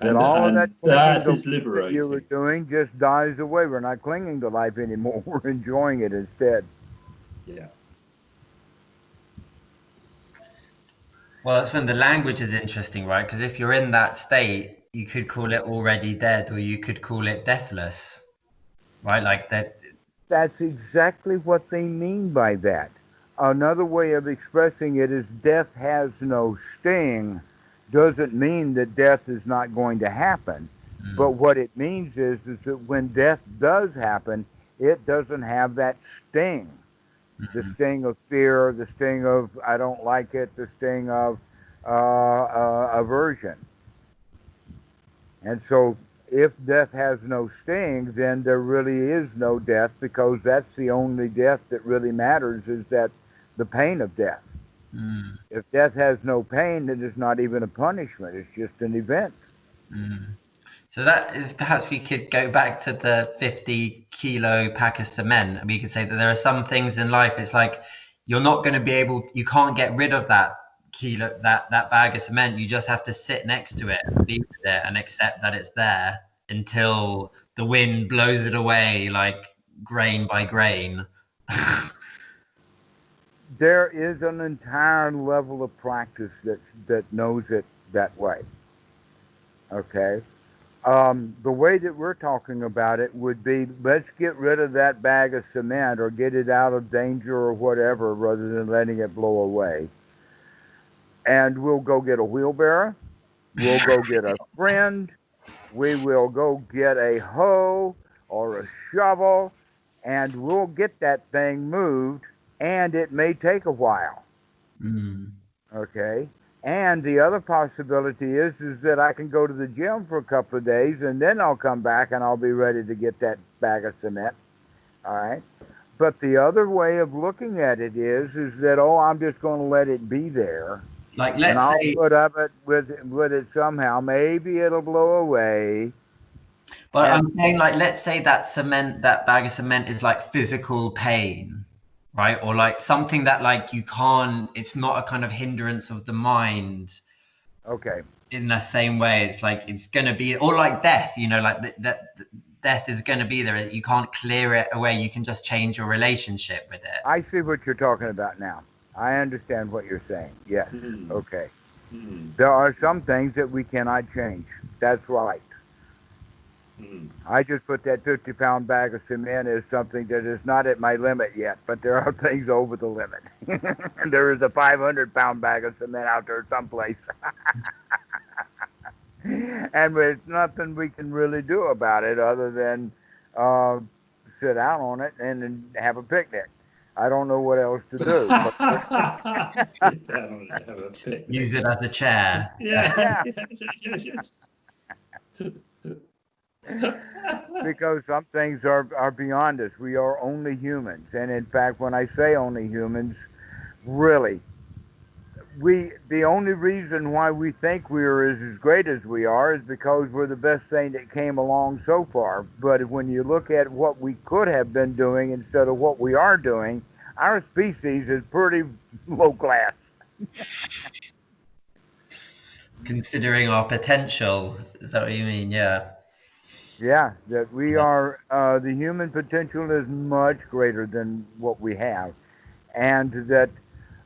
And all of that is liberating. That you were doing just dies away. We're not clinging to life anymore. We're enjoying it instead. Yeah. Well, that's when the language is interesting, right? Because if you're in that state, you could call it already dead, or you could call it deathless, right? Like that. That's exactly what they mean by that. Another way of expressing it is death has no sting. Doesn't mean that death is not going to happen. But what it means is that when death does happen, it doesn't have that sting. The sting of fear, the sting of I don't like it, the sting of aversion. And so if death has no sting, then there really is no death, because that's the only death that really matters, is that the pain of death. If death has no pain, then it's not even a punishment. It's just an event. So that is, perhaps we could go back to the 50-kilo pack of cement, and we could say that there are some things in life, it's like you're not going to be able, you can't get rid of that kilo, that bag of cement. You just have to sit next to it and be with it and accept that it's there until the wind blows it away, like grain by grain. There is an entire level of practice that knows it that way. Okay? The way that we're talking about it would be, let's get rid of that bag of cement or get it out of danger or whatever, rather than letting it blow away. And we'll go get a wheelbarrow. We'll go get a friend. We will go get a hoe or a shovel, and we'll get that thing moved, and it may take a while. Okay? And the other possibility is that I can go to the gym for a couple of days, and then I'll come back and I'll be ready to get that bag of cement. All right? But the other way of looking at it is that, I'm just going to let it be there. Like, let's and I'll say, put up it with it somehow. Maybe it'll blow away. But I'm saying, like, let's say that bag of cement is like physical pain, right? Or like something that, like, you can't, it's not a kind of hindrance of the mind. Okay. In the same way, it's like, it's going to be, or like death, like that death is going to be there. You can't clear it away. You can just change your relationship with it. I see what you're talking about now. I understand what you're saying. Yes. Okay. There are some things that we cannot change. That's right. I just put that 50-pound bag of cement as something that is not at my limit yet, but there are things over the limit. And there is a 500-pound bag of cement out there someplace. And there's nothing we can really do about it other than sit out on it and have a picnic. I don't know what else to do. Sit down and have a picnic. Use it as a chair. Yeah. Because some things are beyond us. We are only humans. And in fact, when I say only humans, really, the only reason why we think we are as great as we are is because we're the best thing that came along so far. But when you look at what we could have been doing instead of what we are doing, our species is pretty low class. Considering our potential, is that what you mean? Yeah. Yeah, that we Yeah. are, the human potential is much greater than what we have. And that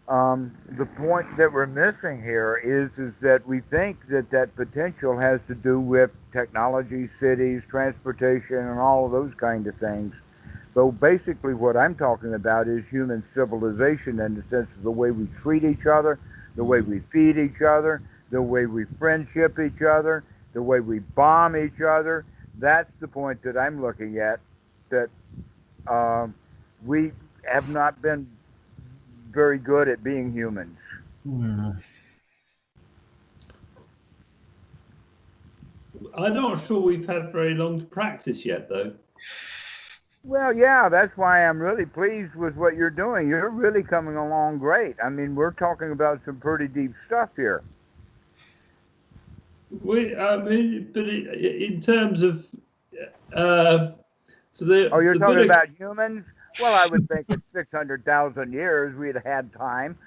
the point that we're missing here is that we think that that potential has to do with technology, cities, transportation, and all of those kind of things. But basically, what I'm talking about is human civilization in the sense of the way we treat each other, the way we feed each other, the way we friendship each other, the way we bomb each other. That's the point that I'm looking at. That um, we have not been very good at being humans. Hmm. I'm not sure we've had very long to practice yet, though. Well, yeah, that's why I'm really pleased with what you're doing. You're really coming along great. I mean, we're talking about some pretty deep stuff here. I mean, but in terms of so Oh, you're the talking Buddha, about humans? Well, I would think in 600,000 years we'd have had time.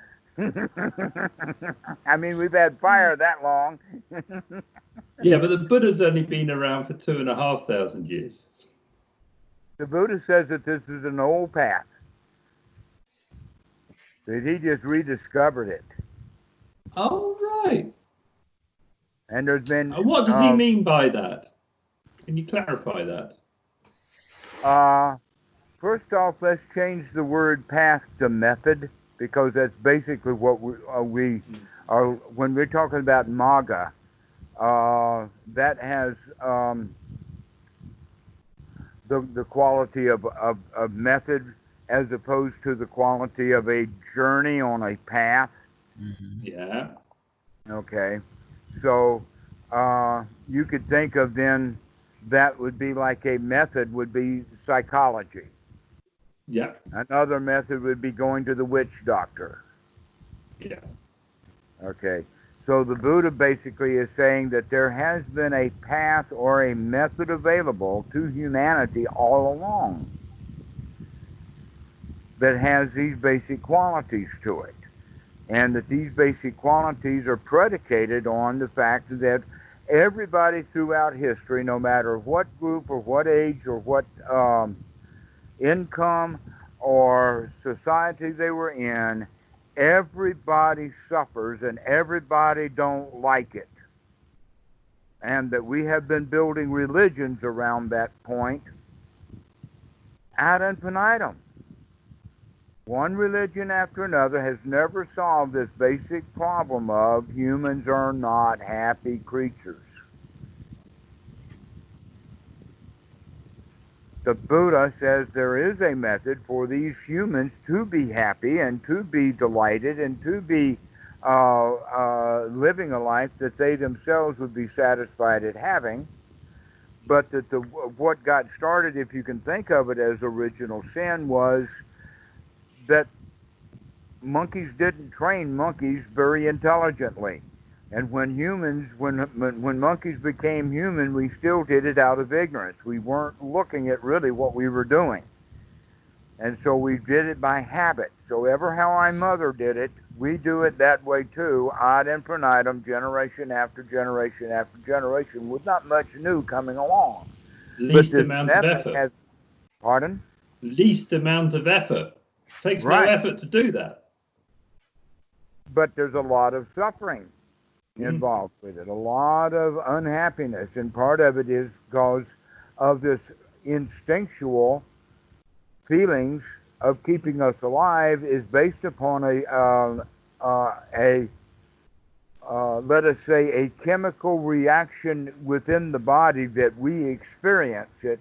I mean, we've had fire that long. yeah, but the Buddha's only been around for 2,500 years. The Buddha says that this is an old path, that he just rediscovered it. Oh, right. And there's been, What does he mean by that? Can you clarify that? first off, let's change the word path to method, because that's basically what we are, when we're talking about Magga, that has the quality of method as opposed to the quality of a journey on a path. Mm-hmm. Yeah. Okay. So you could think of then that would be like a method would be psychology. Yeah. Another method would be going to the witch doctor. Yeah. Okay. So the Buddha basically is saying that there has been a path or a method available to humanity all along that has these basic qualities to it. And that these basic qualities are predicated on the fact that everybody throughout history, no matter what group or what age or what income or society they were in, everybody suffers and everybody don't like it. And that we have been building religions around that point ad infinitum. One religion after another has never solved this basic problem of humans are not happy creatures. The Buddha says there is a method for these humans to be happy and to be delighted and to be living a life that they themselves would be satisfied at having. But that what got started, if you can think of it as original sin, was that monkeys didn't train monkeys very intelligently. And when monkeys became human, we still did it out of ignorance. We weren't looking at really what we were doing. And so we did it by habit. So ever how our mother did it, we do it that way too, ad infinitum, generation after generation after generation, with not much new coming along. Least But this amount of method effort. has, pardon? Least amount of effort. Takes no Right. effort to do that. But there's a lot of suffering involved with it, a lot of unhappiness, and part of it is because of this instinctual feelings of keeping us alive is based upon a let us say a chemical reaction within the body that we experience it,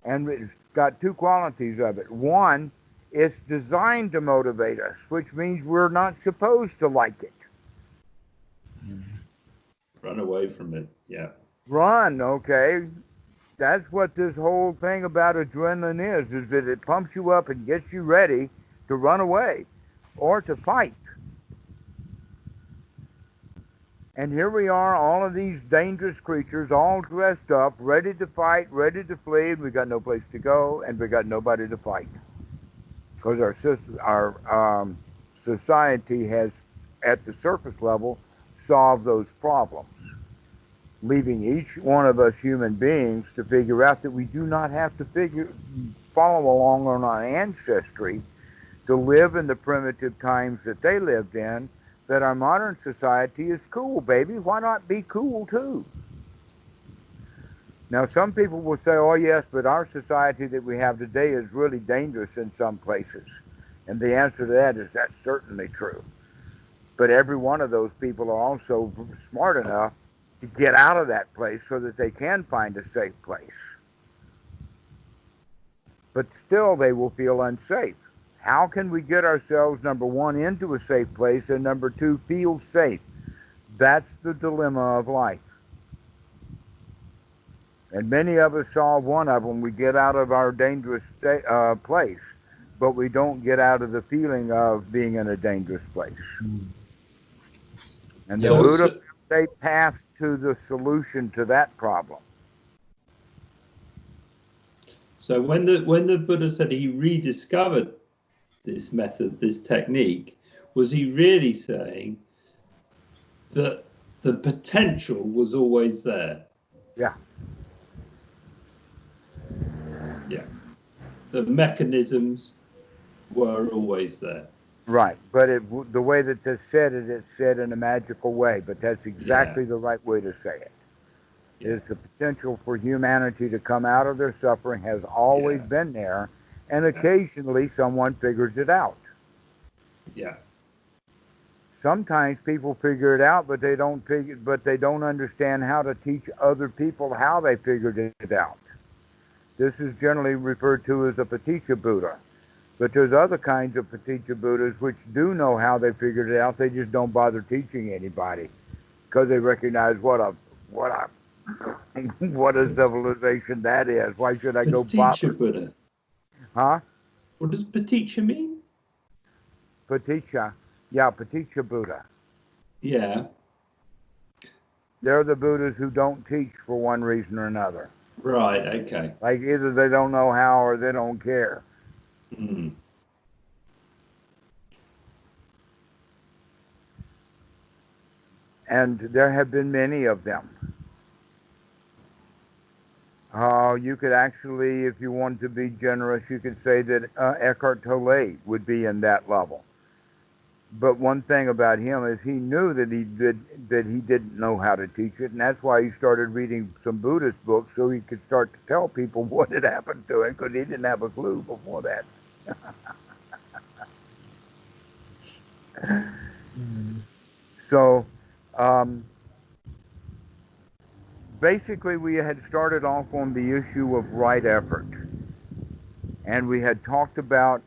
and it's got two qualities of it. One, it's designed to motivate us, which means we're not supposed to like it. Run away from it. Yeah. Run, okay. That's what this whole thing about adrenaline is that it pumps you up and gets you ready to run away or to fight. And here we are, all of these dangerous creatures, all dressed up, ready to fight, ready to flee, and we got no place to go, and we got nobody to fight. Because our society has, at the surface level, solved those problems, leaving each one of us human beings to figure out that we do not have to follow along on our ancestry to live in the primitive times that they lived in, that our modern society is cool, baby. Why not be cool too? Now, some people will say, oh, yes, but our society that we have today is really dangerous in some places. And the answer to that is that's certainly true. But every one of those people are also smart enough to get out of that place so that they can find a safe place. But still, they will feel unsafe. How can we get ourselves, number one, into a safe place, and number two, feel safe? That's the dilemma of life. And many of us solve one of them. We get out of our dangerous place, but we don't get out of the feeling of being in a dangerous place. And the Buddha found a path to the solution to that problem. So when the Buddha said he rediscovered this method, this technique, was he really saying that the potential was always there? Yeah. Yeah. The mechanisms were always there. Right. But the way that they said it, it's said in a magical way. But that's exactly the right way to say it. Is the potential for humanity to come out of their suffering has always been there, and occasionally someone figures it out. Yeah. Sometimes people figure it out, but they don't understand how to teach other people how they figured it out. This is generally referred to as a Paticca Buddha. But there's other kinds of Paticca Buddhas which do know how they figured it out. They just don't bother teaching anybody because they recognize what a civilization that is. Why should I go bother? Paticca Buddha. Huh? What does Paticca mean? Paticca. Yeah, Paticca Buddha. Yeah. They're the Buddhas who don't teach for one reason or another. Right, okay. Like either they don't know how or they don't care. Mm. And there have been many of them. You could actually, if you wanted to be generous, you could say that Eckhart Tolle would be in that level. But one thing about him is he knew that he didn't know how to teach it, and that's why he started reading some Buddhist books so he could start to tell people what had happened to him, because he didn't have a clue before that. So basically we had started off on the issue of right effort, and we had talked about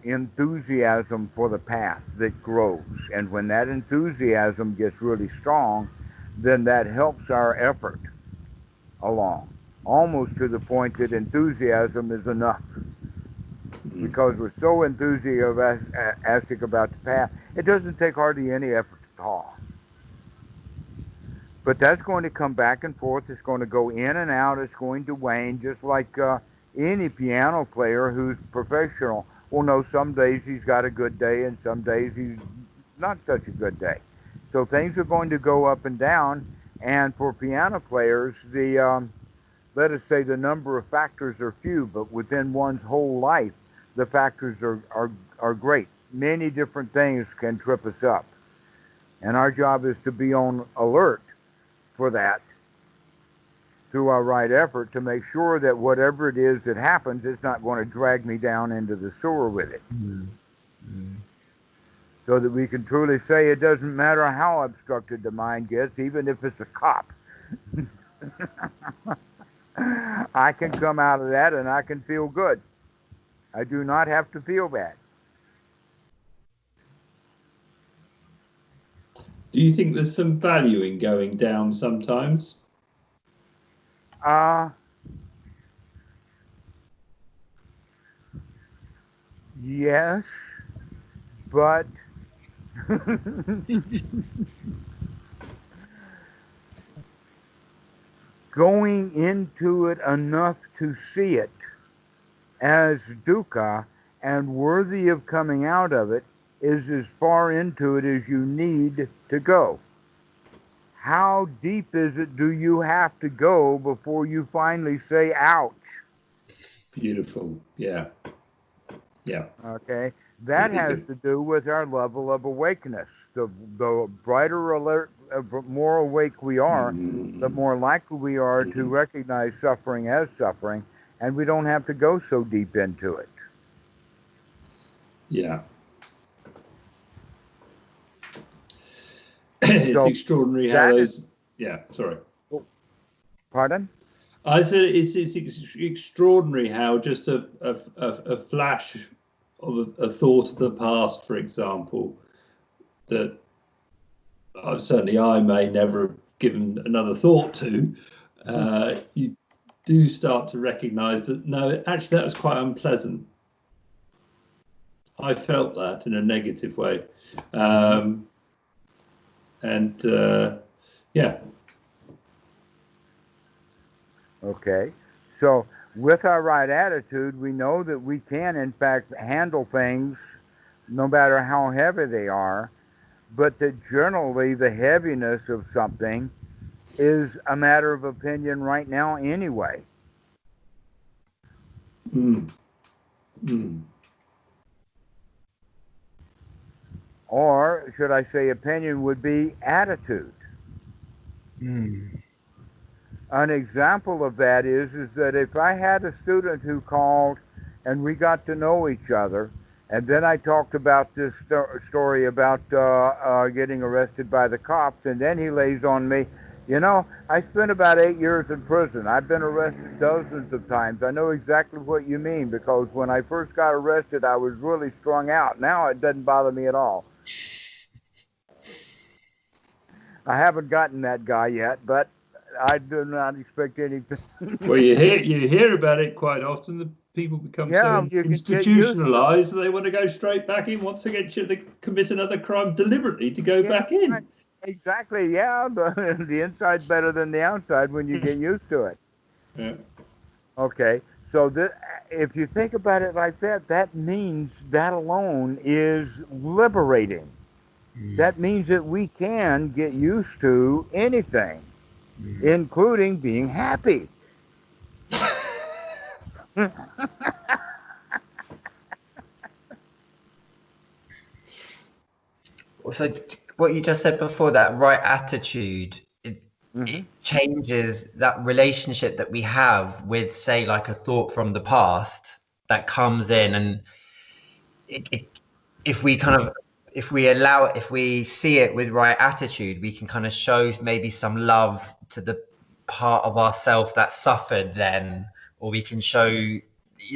enthusiasm for the path that grows, and when that enthusiasm gets really strong, then that helps our effort along, almost to the point that enthusiasm is enough, because we're so enthusiastic about the path, it doesn't take hardly any effort at all. But that's going to come back and forth. It's going to go in and out. It's going to wane, just like any piano player who's professional will know some days he's got a good day and some days he's not such a good day. So things are going to go up and down. And for piano players, let us say the number of factors are few, but within one's whole life, the factors are great. Many different things can trip us up. And our job is to be on alert for that through our right effort to make sure that whatever it is that happens, it's not going to drag me down into the sewer with it. So that we can truly say it doesn't matter how obstructed the mind gets, even if it's a cop. I can come out of that and I can feel good. I do not have to feel bad. Do you think there's some value in going down sometimes? Yes, but going into it enough to see it as dukkha and worthy of coming out of it is as far into it as you need to go. How deep is it do you have to go before you finally say ouch? Beautiful. Yeah. Yeah. Okay, that Really has good. to do with our level of awakeness. The brighter alert, more awake we are, the Mm. more likely we are to Mhm. recognize suffering as suffering, and we don't have to go so deep into it. Yeah. It's So extraordinary how that is, those. Yeah. Sorry. oh, pardon? I said it's extraordinary how just a flash of a thought of the past, for example, that certainly I may never have given another thought to, you do start to recognise that no, actually that was quite unpleasant. I felt that in a negative way, and yeah. Okay. So, with our right attitude, we know that we can, in fact, handle things no matter how heavy they are, but that generally the heaviness of something is a matter of opinion right now, anyway. Mm, mm, Or, should I say, opinion would be attitude. Mm. An example of that is that if I had a student who called and we got to know each other, and then I talked about this story about getting arrested by the cops, and then he lays on me, you know, I spent about 8 years in prison. I've been arrested dozens of times. I know exactly what you mean because when I first got arrested, I was really strung out. Now it doesn't bother me at all. I haven't gotten that guy yet, but I do not expect anything. well, you hear about it quite often. The people become so Yeah, you can get used to it. institutionalized that they want to go straight back in once they get you to commit another crime deliberately to go Yeah, back right. in. Exactly. Yeah, the inside's better than the outside when you get used to it. Yeah. Okay. So if you think about it like that, that means that alone is liberating. Mm. That means that we can get used to anything, Mm. including being happy. So what you just said before, that right attitude, it Hmm. changes that relationship that we have with, say, like a thought from the past that comes in, and it, if we kind of if we see it with right attitude, we can kind of show maybe some love to the part of ourself that suffered then, or we can show,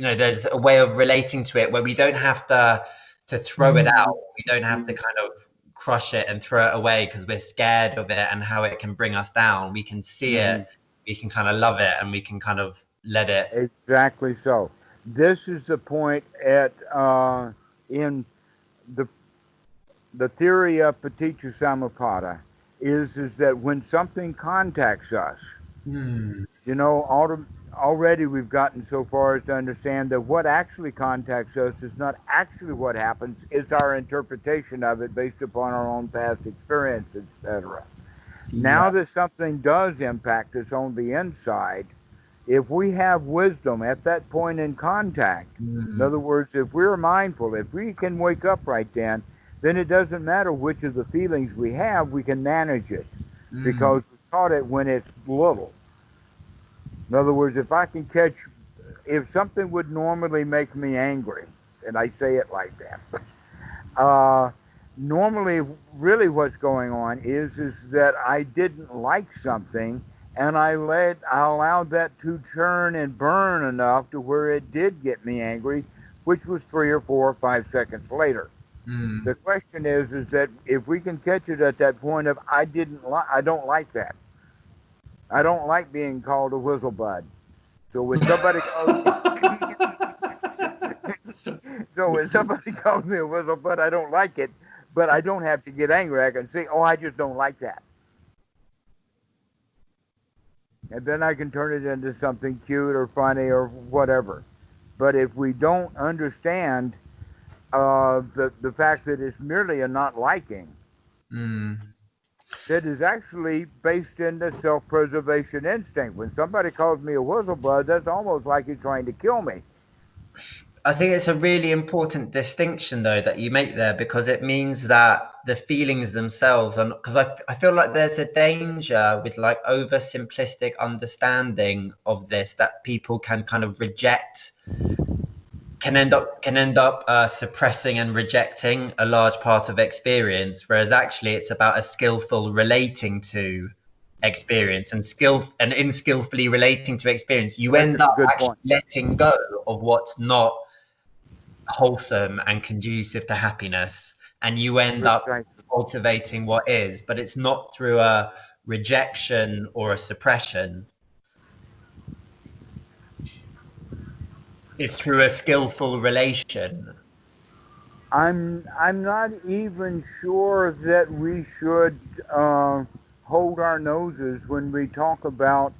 there's a way of relating to it where we don't have to throw it out. We don't have to kind of crush it and throw it away because we're scared of it and how it can bring us down. We can see it, Hmm. we can kind of love it, and we can kind of let it. Exactly so. This is the point in the theory of paticca samuppada is that when something contacts us, Hmm. you know, already we've gotten so far as to understand that what actually contacts us is not actually what happens, it's our interpretation of it based upon our own past experience, etc. Yeah. Now that something does impact us on the inside, if we have wisdom at that point in contact, in Hmm. other words, if we're mindful, if we can wake up right then it doesn't matter which of the feelings we have, we can manage it Hmm. because we caught it when it's little. In other words, if I can catch, if something would normally make me angry, and I say it like that, normally, really, what's going on is that I didn't like something, and I allowed that to turn and burn enough to where it did get me angry, which was 3 or 4 or 5 seconds later. Hmm. The question is that if we can catch it at that point of I don't like that. I don't like being called a whistlebud. So when somebody calls So when somebody calls me a whistlebutt, I don't like it, but I don't have to get angry. I can say, oh, I just don't like that. And then I can turn it into something cute or funny or whatever. But if we don't understand the fact that it's merely a not liking, that is actually based in the self-preservation instinct. When somebody calls me a whistleblower, that's almost like he's trying to kill me. I think it's a really important distinction, though, that you make there, because it means that the feelings themselves are, because I feel like there's a danger with like oversimplistic understanding of this, that people can kind of reject, can end up suppressing and rejecting a large part of experience, whereas actually it's about a skillful relating to experience, and in skillfully relating to experience, you end up actually letting go of what's not wholesome and conducive to happiness, and you end up cultivating what is, but it's not through a rejection or a suppression. It's through a skillful relation. I'm not even sure that we should hold our noses when we talk about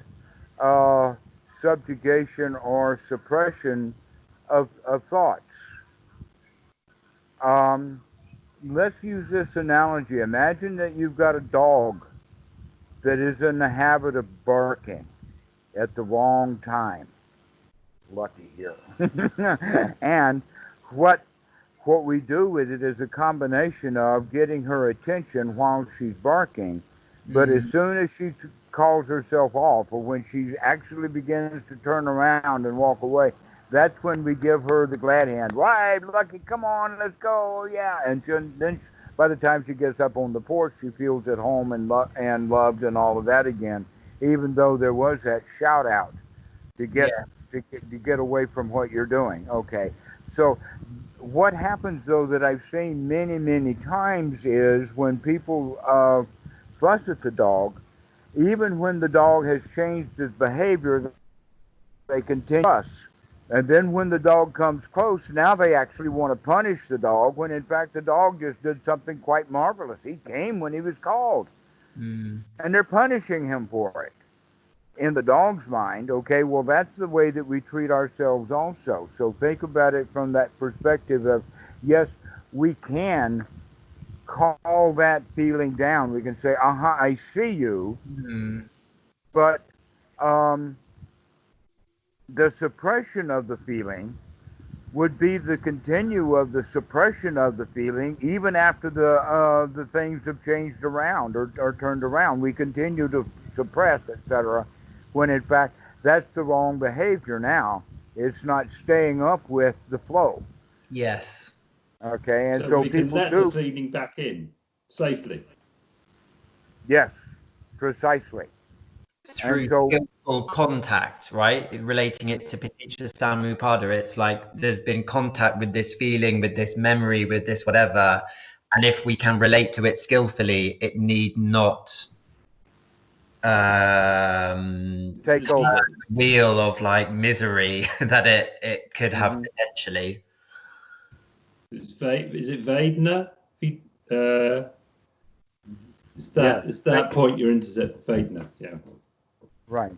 subjugation or suppression of thoughts. Let's use this analogy. Imagine that you've got a dog that is in the habit of barking at the wrong time. Lucky here. And what we do with it is a combination of getting her attention while she's barking, but as soon as she calls herself off, or when she actually begins to turn around and walk away, that's when we give her the glad hand. Right, Lucky, come on, let's go, yeah. And then by the time she gets up on the porch, she feels at home and loved and all of that again, even though there was that shout out to get away from what you're doing. Okay, so what happens, though, that I've seen many, many times is when people fuss at the dog, even when the dog has changed its behavior, they continue to fuss. And then when the dog comes close, now they actually want to punish the dog, when in fact the dog just did something quite marvelous. He came when he was called. And they're punishing him for it. In the dog's mind, okay, well, that's the way that we treat ourselves also. So think about it from that perspective of, yes, we can call that feeling down. We can say, I see you. But the suppression of the feeling would be the continue of the suppression of the feeling, even after the things have changed around or turned around. We continue to suppress, etc., when in fact that's the wrong behavior now. It's not staying up with the flow. Yes. Okay, and so we can let the feeling back in safely. Yes, precisely. Through skillful contact, right? Relating it to Paticca Samuppada, it's like there's been contact with this feeling, with this memory, with this whatever, and if we can relate to it skillfully, it need not take over the wheel of like misery that it could have potentially. Is it Vedana? It's that point you're into Vedana, yeah. Right.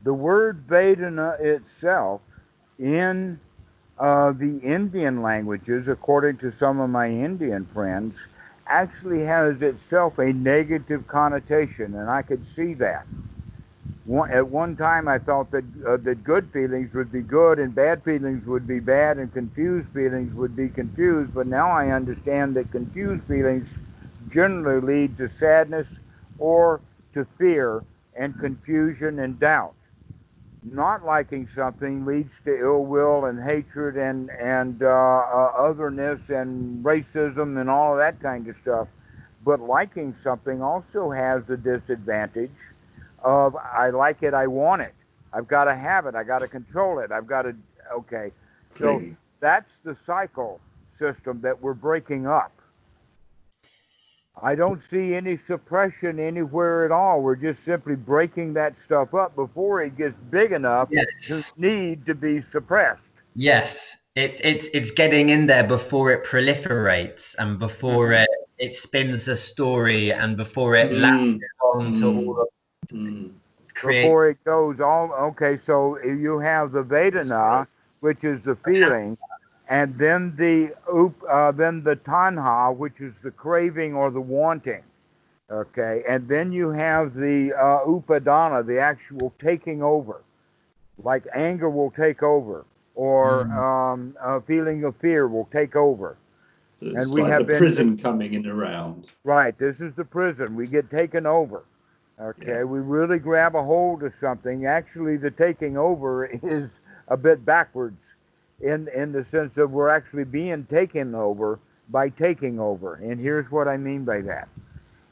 The word Vedana itself in the Indian languages, according to some of my Indian friends, actually has itself a negative connotation, and I could see that. At one time, I thought that good feelings would be good, and bad feelings would be bad, and confused feelings would be confused. But now I understand that confused feelings generally lead to sadness or to fear and confusion and doubt. Not liking something leads to ill will and hatred and otherness and racism and all of that kind of stuff. But liking something also has the disadvantage of, I like it, I want it, I've got to have it, I got to control it, I've got to, okay. So that's the cycle system that we're breaking up. I don't see any suppression anywhere at all. We're just simply breaking that stuff up before it gets big enough to need to be suppressed. Yes. It's getting in there before it proliferates and before it spins a story and before it latches on to all of create. Before it goes all okay. So you have the Vedana, which is the feeling, and then then the Tanha, which is the craving or the wanting. Okay, and then you have the Upadana, the actual taking over. Like anger will take over, or a feeling of fear will take over. So it's And we like have the been prison coming in around. right. This is the prison. We get taken over. Okay, Yeah. we really grab a hold of something. Actually, the taking over is a bit backwards, in the sense of we're actually being taken over by taking over. And here's what I mean by that.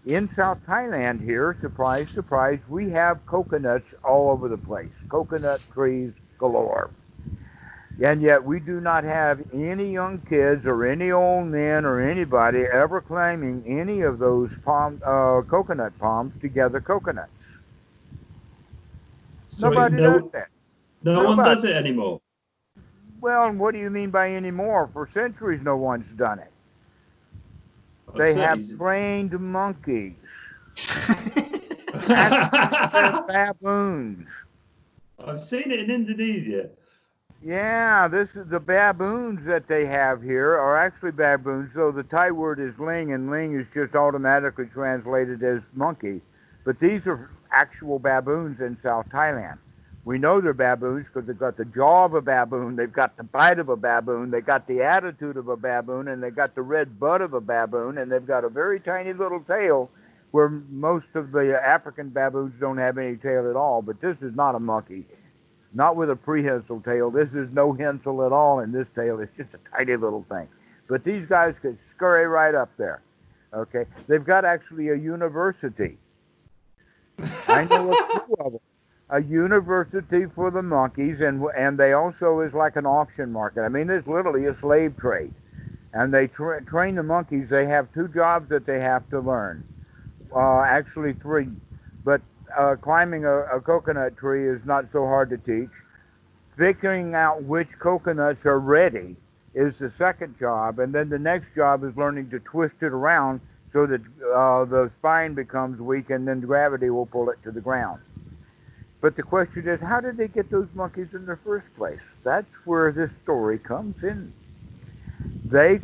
In South Thailand here, surprise, surprise, we have coconuts all over the place. Coconut trees galore. And yet we do not have any young kids or any old men or anybody ever claiming any of those coconut palms to gather coconuts. So Nobody does that. no one Nobody. does it anymore. Well, and what do you mean by anymore? For centuries, no one's done it. They have trained monkeys. They're baboons. I've seen it in Indonesia. Yeah, this is the baboons that they have here are actually baboons. So the Thai word is ling, and ling is just automatically translated as monkey. But these are actual baboons in South Thailand. We know they're baboons because they've got the jaw of a baboon, they've got the bite of a baboon, they've got the attitude of a baboon, and they've got the red butt of a baboon, and they've got a very tiny little tail where most of the African baboons don't have any tail at all. But this is not a monkey. Not with a prehensile tail. This is no hensile at all in this tail. It's just a tiny little thing. But these guys could scurry right up there. Okay? They've got actually a university. I know a few of them. A university for the monkeys, and they also is like an auction market. I mean, there's literally a slave trade. And they train the monkeys. They have 2 jobs that they have to learn. Actually 3. But climbing a coconut tree is not so hard to teach. Figuring out which coconuts are ready is the second job, and then the next job is learning to twist it around so that the spine becomes weak, and then gravity will pull it to the ground. But the question is, how did they get those monkeys in the first place? That's where this story comes in. These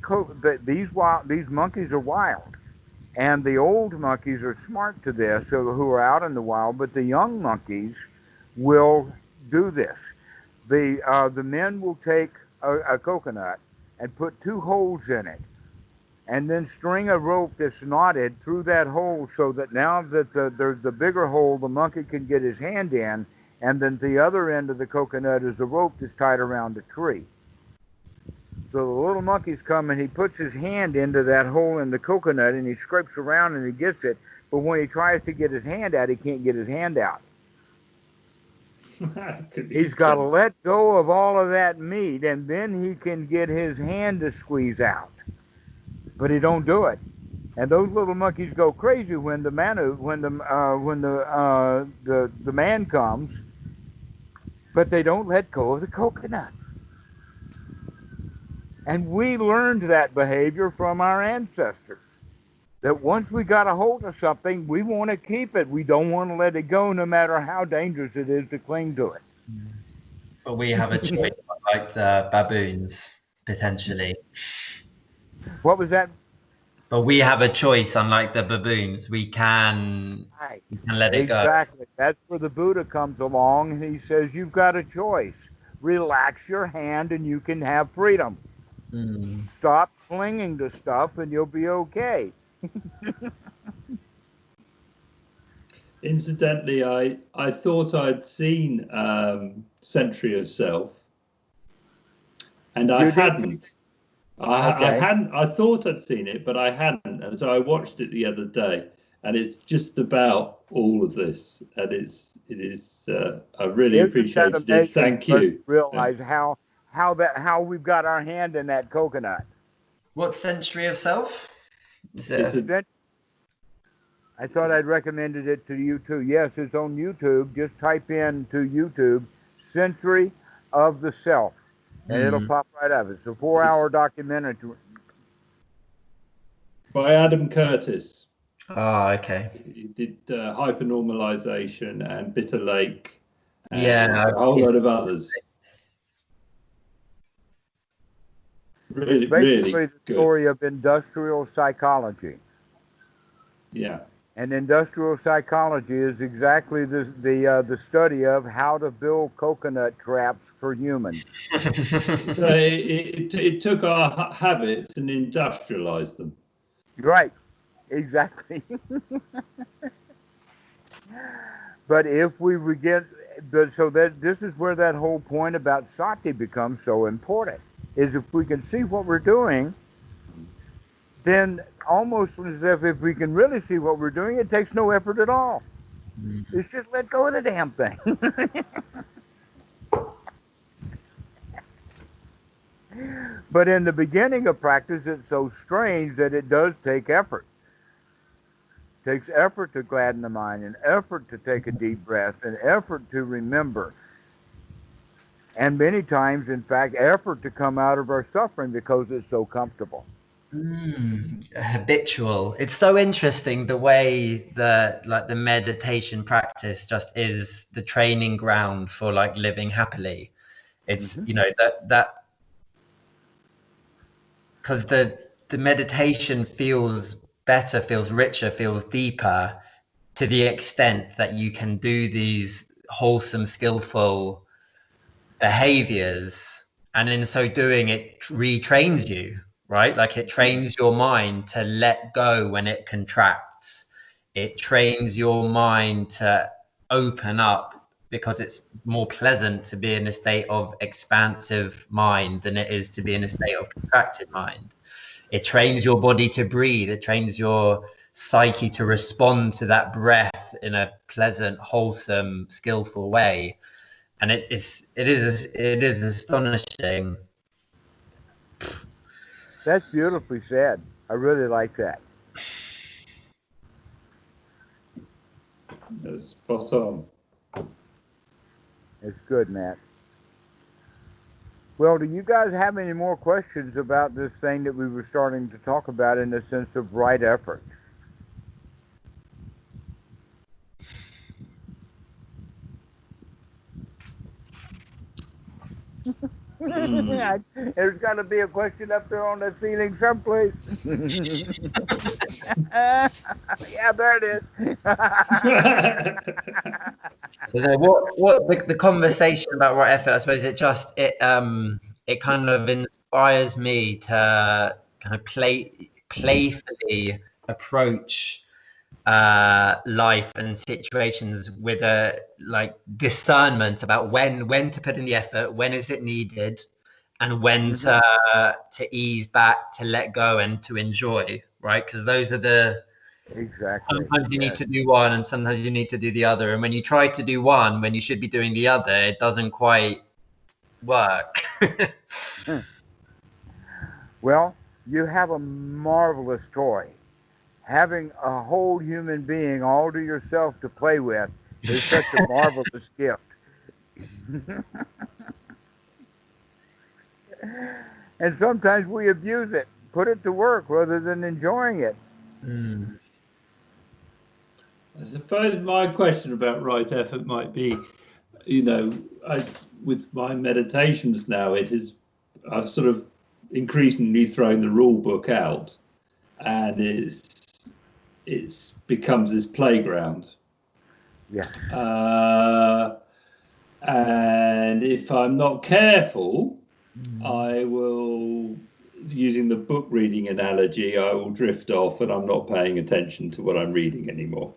monkeys are wild. And the old monkeys are smart to this, so who are out in the wild, but the young monkeys will do this. The men will take a coconut and put 2 holes in it, and then string a rope that's knotted through that hole so that now that there's the bigger hole, the monkey can get his hand in, and then the other end of the coconut is a rope that's tied around the tree. So the little monkey's come and he puts his hand into that hole in the coconut and he scrapes around and he gets it. But when he tries to get his hand out, he can't get his hand out. He's got to let go of all of that meat, and then he can get his hand to squeeze out. But he don't do it. And those little monkeys go crazy when the man comes, but they don't let go of the coconut. And we learned that behavior from our ancestors. That once we got a hold of something, we want to keep it. We don't want to let it go, no matter how dangerous it is to cling to it. But we have a choice, like the baboons, potentially. What was that? But we have a choice, unlike the baboons. We can let it go. Exactly. That's where the Buddha comes along and he says, you've got a choice. Relax your hand and you can have freedom. Stop clinging to stuff and you'll be okay. Incidentally, I thought I'd seen Century of Self, and I hadn't. I hadn't. I thought I'd seen it, but I hadn't, and so I watched it the other day, and it's just about all of this, and it is. I really appreciated it. Thank you. Realize how we've got our hand in that coconut. What Century of Self? I thought I'd recommended it to you too. Yes, it's on YouTube. Just type in to YouTube, Century of the Self. and it'll pop right up. It's a 4-hour documentary. By Adam Curtis. Oh, okay. He did Hypernormalization and Bitter Lake and Yeah, a whole lot of others. Really, Basically, really the good. story of industrial psychology. Yeah. And industrial psychology is exactly the study of how to build coconut traps for humans. So it took our habits and industrialized them. Right, exactly. But if we begin, so that this is where that whole point about sati becomes so important, is if we can see what we're doing, then almost as if we can really see what we're doing, it takes no effort at all. It's just let go of the damn thing. But in the beginning of practice, it's so strange that it does take effort. It takes effort to gladden the mind, and effort to take a deep breath, and effort to remember. And many times, in fact, effort to come out of our suffering because it's so comfortable. Habitual. It's so interesting the way the meditation practice just is the training ground for like living happily. It's you know that because the meditation feels better, feels richer, feels deeper to the extent that you can do these wholesome, skillful behaviors, and in so doing it retrains you, right? Like it trains your mind to let go when it contracts. It trains your mind to open up because it's more pleasant to be in a state of expansive mind than it is to be in a state of contracted mind. It trains your body to breathe. It trains your psyche to respond to that breath in a pleasant, wholesome, skillful way. And it is astonishing. That's beautifully said. I really like that. That's spot on. It's good, Matt. Well, do you guys have any more questions about this thing that we were starting to talk about in the sense of right effort? There's got to be a question up there on the ceiling someplace. Yeah, there it is. So what the conversation about right effort, I suppose it kind of inspires me to kind of playfully approach life and situations with a like discernment about when to put in the effort, when is it needed, and when to ease back, to let go, and to enjoy, right? Because those are the Exactly. sometimes you need to do one and sometimes you need to do the other, and when you try to do one when you should be doing the other, it doesn't quite work. Well, you have a marvelous toy. Having a whole human being all to yourself to play with is such a marvelous gift. And sometimes we abuse it, put it to work rather than enjoying it. I suppose my question about right effort might be, with my meditations now, I've sort of increasingly thrown the rule book out, and it's becomes this playground. Yeah. And if I'm not careful, I will, using the book reading analogy, I will drift off and I'm not paying attention to what I'm reading anymore.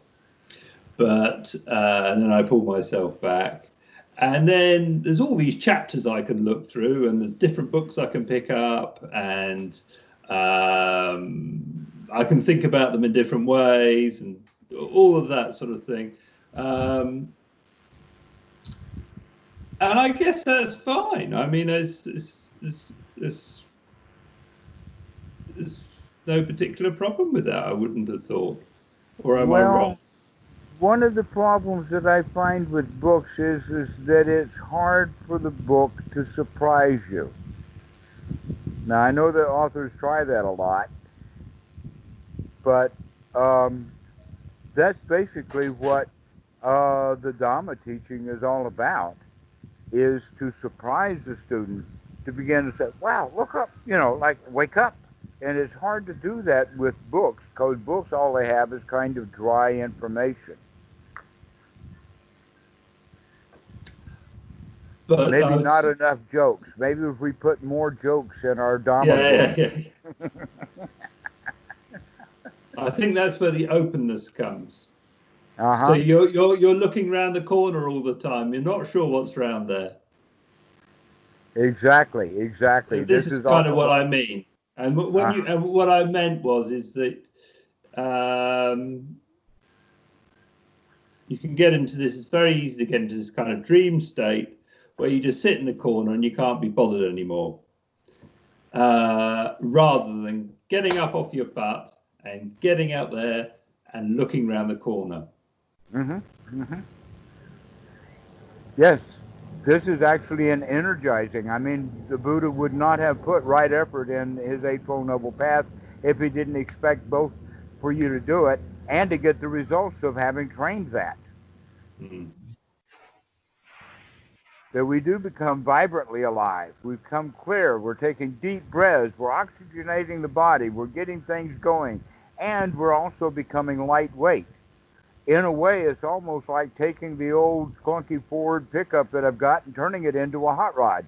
But and then I pull myself back, and then there's all these chapters I can look through, and there's different books I can pick up, and I can think about them in different ways, and all of that sort of thing. And I guess that's fine. I mean, there's no particular problem with that, I wouldn't have thought. Or am I wrong? one of the problems that I find with books is that it's hard for the book to surprise you. Now, I know that authors try that a lot, but that's basically what the Dhamma teaching is all about, is to surprise the student, to begin to say, wow, look up, like wake up. And it's hard to do that with books, because books, all they have is kind of dry information. But Maybe not enough jokes. Maybe if we put more jokes in our Dhamma book. I think that's where the openness comes. Uh-huh. So you're looking around the corner all the time. You're not sure what's around there. Exactly. This is kind of what I mean. And what I meant is that you can get into this. It's very easy to get into this kind of dream state where you just sit in the corner and you can't be bothered anymore, rather than getting up off your butt and getting out there and looking around the corner. Yes, this is actually an energizing. I mean, the Buddha would not have put right effort in his Eightfold Noble Path if he didn't expect both for you to do it and to get the results of having trained that. That we do become vibrantly alive. We become clear. We're taking deep breaths. We're oxygenating the body. We're getting things going. And we're also becoming lightweight. In a way, it's almost like taking the old clunky Ford pickup that I've got and turning it into a hot rod.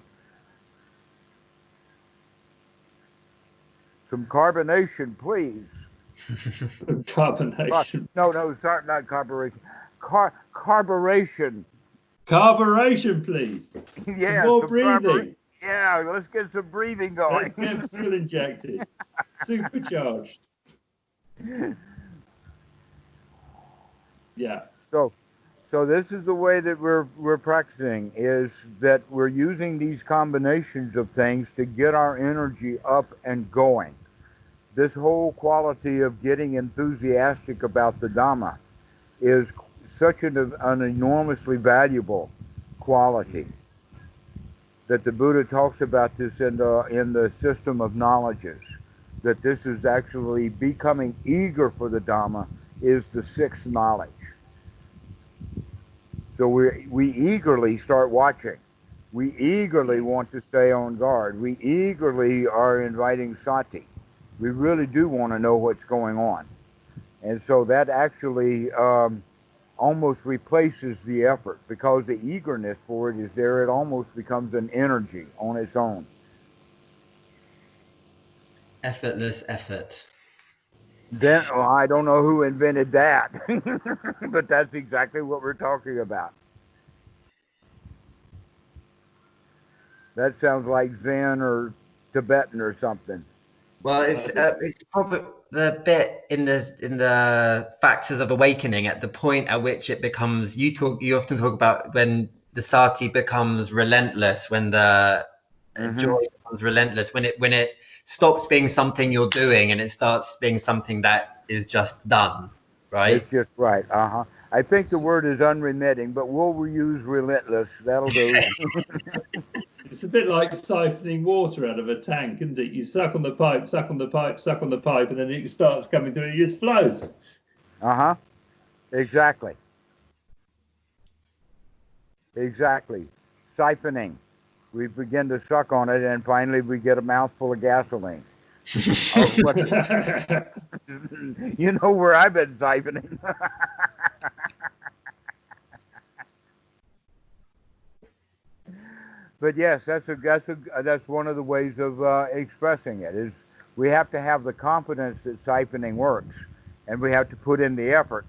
Some carbonation, please. Carbonation. No, sorry, not carburation. Carburation. Carburation, please. Yeah, some more breathing. Yeah, let's get some breathing going. Let's get fuel injected. Supercharged. Yeah. So this is the way that we're practicing, is that we're using these combinations of things to get our energy up and going. This whole quality of getting enthusiastic about the Dhamma is such an enormously valuable quality that the Buddha talks about this in the system of knowledges, that this is actually becoming eager for the Dhamma is the sixth knowledge. So we eagerly start watching. We eagerly want to stay on guard. We eagerly are inviting sati. We really do want to know what's going on. And so that actually almost replaces the effort, because the eagerness for it is there. It almost becomes an energy on its own. Effortless effort. Then I don't know who invented that, but that's exactly what we're talking about. That sounds like Zen or Tibetan or something. Well, it's probably the bit in the factors of awakening, at the point at which it becomes. You often talk about when the sati becomes relentless, when the joy becomes relentless, when it stops being something you're doing and it starts being something that is just done, right? It's just right. I think the word is unremitting, but we'll use relentless. That'll do. It's a bit like siphoning water out of a tank, isn't it? You suck on the pipe, suck on the pipe, suck on the pipe, and then it starts coming through and it just flows. Exactly. Siphoning. We begin to suck on it, and finally we get a mouthful of gasoline. You know where I've been siphoning. But yes, that's one of the ways of expressing it. Is we have to have the confidence that siphoning works, and we have to put in the effort.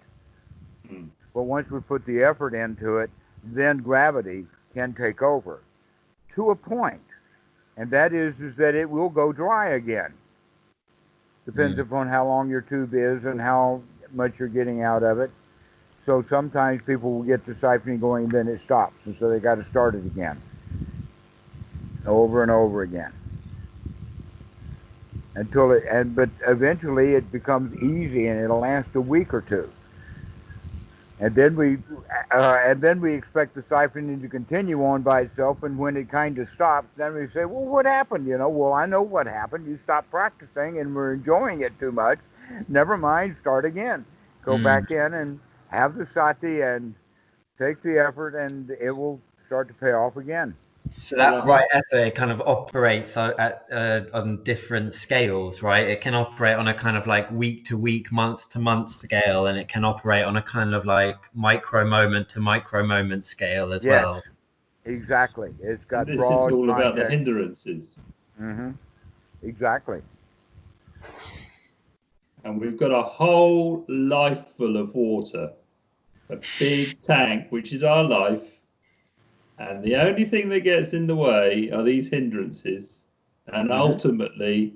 But once we put the effort into it, then gravity can take over to a point, and that is that it will go dry again. Depends upon how long your tube is and how much you're getting out of it. So sometimes people will get the siphoning going, and then it stops, and so they got to start it again, over and over again, but eventually it becomes easy, and it'll last a week or two. And then we expect the siphoning to continue on by itself. And when it kind of stops, then we say, "Well, what happened?" Well, I know what happened. You stopped practicing, and we're enjoying it too much. Never mind. Start again. Go Mm. back in and have the sati and take the effort, and it will start to pay off again. So Well, that right effort kind of operates on different scales, right? It can operate on a kind of like week to week, month to month scale, and it can operate on a kind of like micro moment to micro moment scale as Yes, well. exactly. It's and got this is broad all about the context. hindrances. Hmm. Exactly. And we've got a whole life full of water, a big tank, which is our life. And the only thing that gets in the way are these hindrances. And Hmm. ultimately,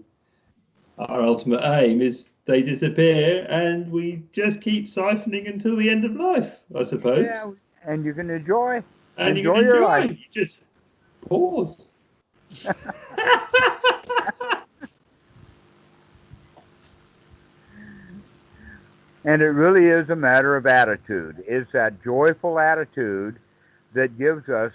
our ultimate aim is they disappear and we just keep siphoning until the end of life, I suppose. Yeah, and you can enjoy And you enjoy can your enjoy. life. You just pause. And it really is a matter of attitude. It's that joyful attitude that gives us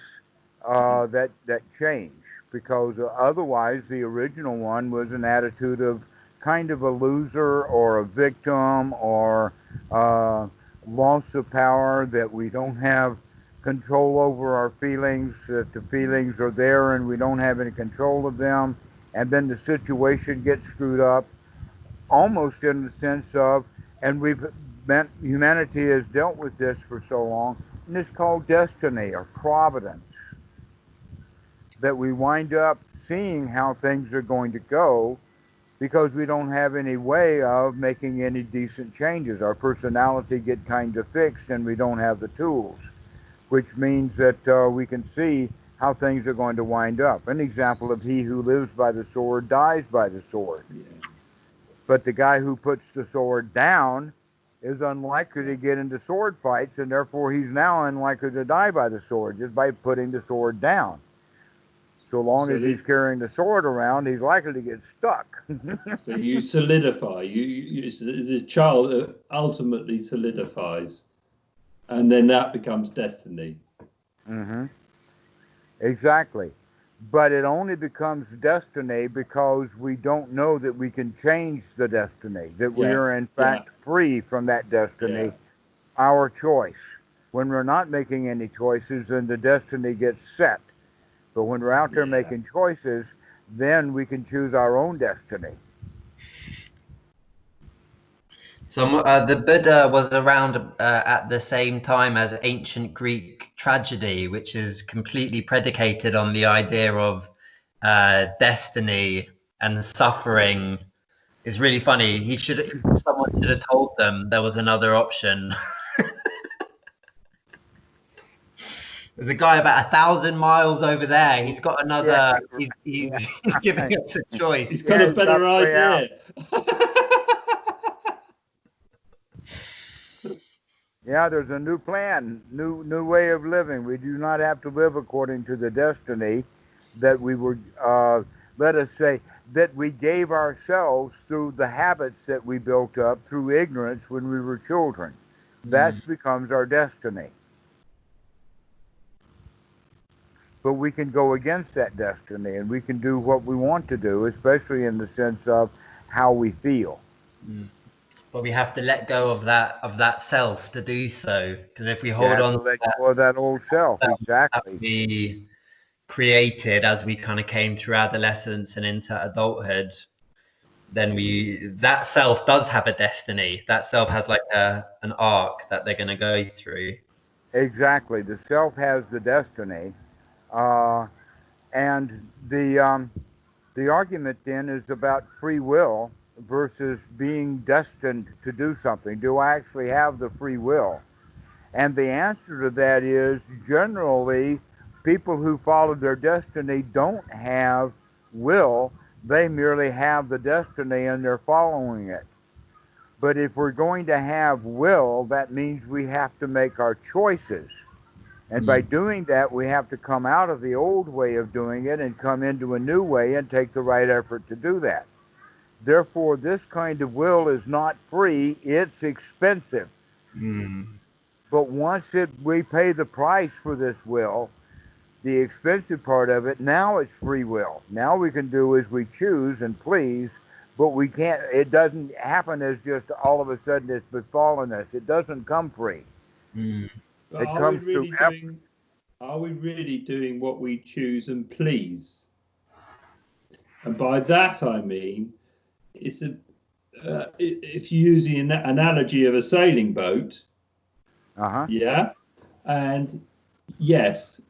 that change. Because otherwise, the original one was an attitude of kind of a loser or a victim or uh, loss of power, that we don't have control over our feelings, that the feelings are there and we don't have any control of them, and then the situation gets screwed up, almost in the sense of, and humanity has dealt with this for so long, and it's called destiny or providence, that we wind up seeing how things are going to go because we don't have any way of making any decent changes. Our personality get kind of fixed and we don't have the tools, which means that we can see how things are going to wind up. An example of he who lives by the sword dies by the sword. Yeah, But the guy who puts the sword down is unlikely yeah. to get into sword fights, and therefore he's now unlikely to die by the sword just by putting the sword down. So long So as he's the, carrying the sword around, he's likely to get stuck. so you solidify. The child ultimately solidifies, and then that becomes destiny. Hmm. Exactly. But it only becomes destiny because we don't know that we can change the destiny, that we Yeah, are in yeah, fact free from that yeah, destiny, our choice. When we're not making any choices, then the destiny gets set. But when we're out there yeah. making choices, then we can choose our own destiny. So the Buddha was around at the same time as ancient Greek tragedy, which is completely predicated on the idea of destiny and suffering. It's really funny. Someone should have told them there was another option. There's a guy about 1,000 miles over there. He's got Yeah, another. yeah, He's giving us a choice. He's got yeah. a He's got better a way out. idea. Yeah, there's a new plan, new way of living. We do not have to live according to the destiny that we were. Let us say that we gave ourselves through the habits that we built up through ignorance when we were children. Mm. That becomes our destiny. But we can go against that destiny and we can do what we want to do, especially in the sense of how we feel. Mm. But we have to let go of that self to do so. Because if we You hold have on to to let that go of that old self. self that Exactly. we created as we kind of came through adolescence and into adulthood, then that self does have a destiny. That self has like an arc that they're going to go through. Exactly. The self has the destiny. Uh, and the argument then is about free will versus being destined to do something. Do I actually have the free will? And the answer to that is generally people who follow their destiny don't have will, they merely have the destiny and they're following it. But if we're going to have will, that means we have to make our choices. And by Mm. doing that, we have to come out of the old way of doing it and come into a new way and take the right effort to do that. Therefore, this kind of will is not free, it's expensive. Mm. But once we pay the price for this will, the expensive part of it, now it's free will. Now we can do as we choose and please, but we can't, it doesn't happen as just all of a sudden it's befallen us. It doesn't come free. But It comes through effort. are we really doing what we choose and please? And by that I mean, it's if you use the analogy of a sailing boat, yeah, and yes,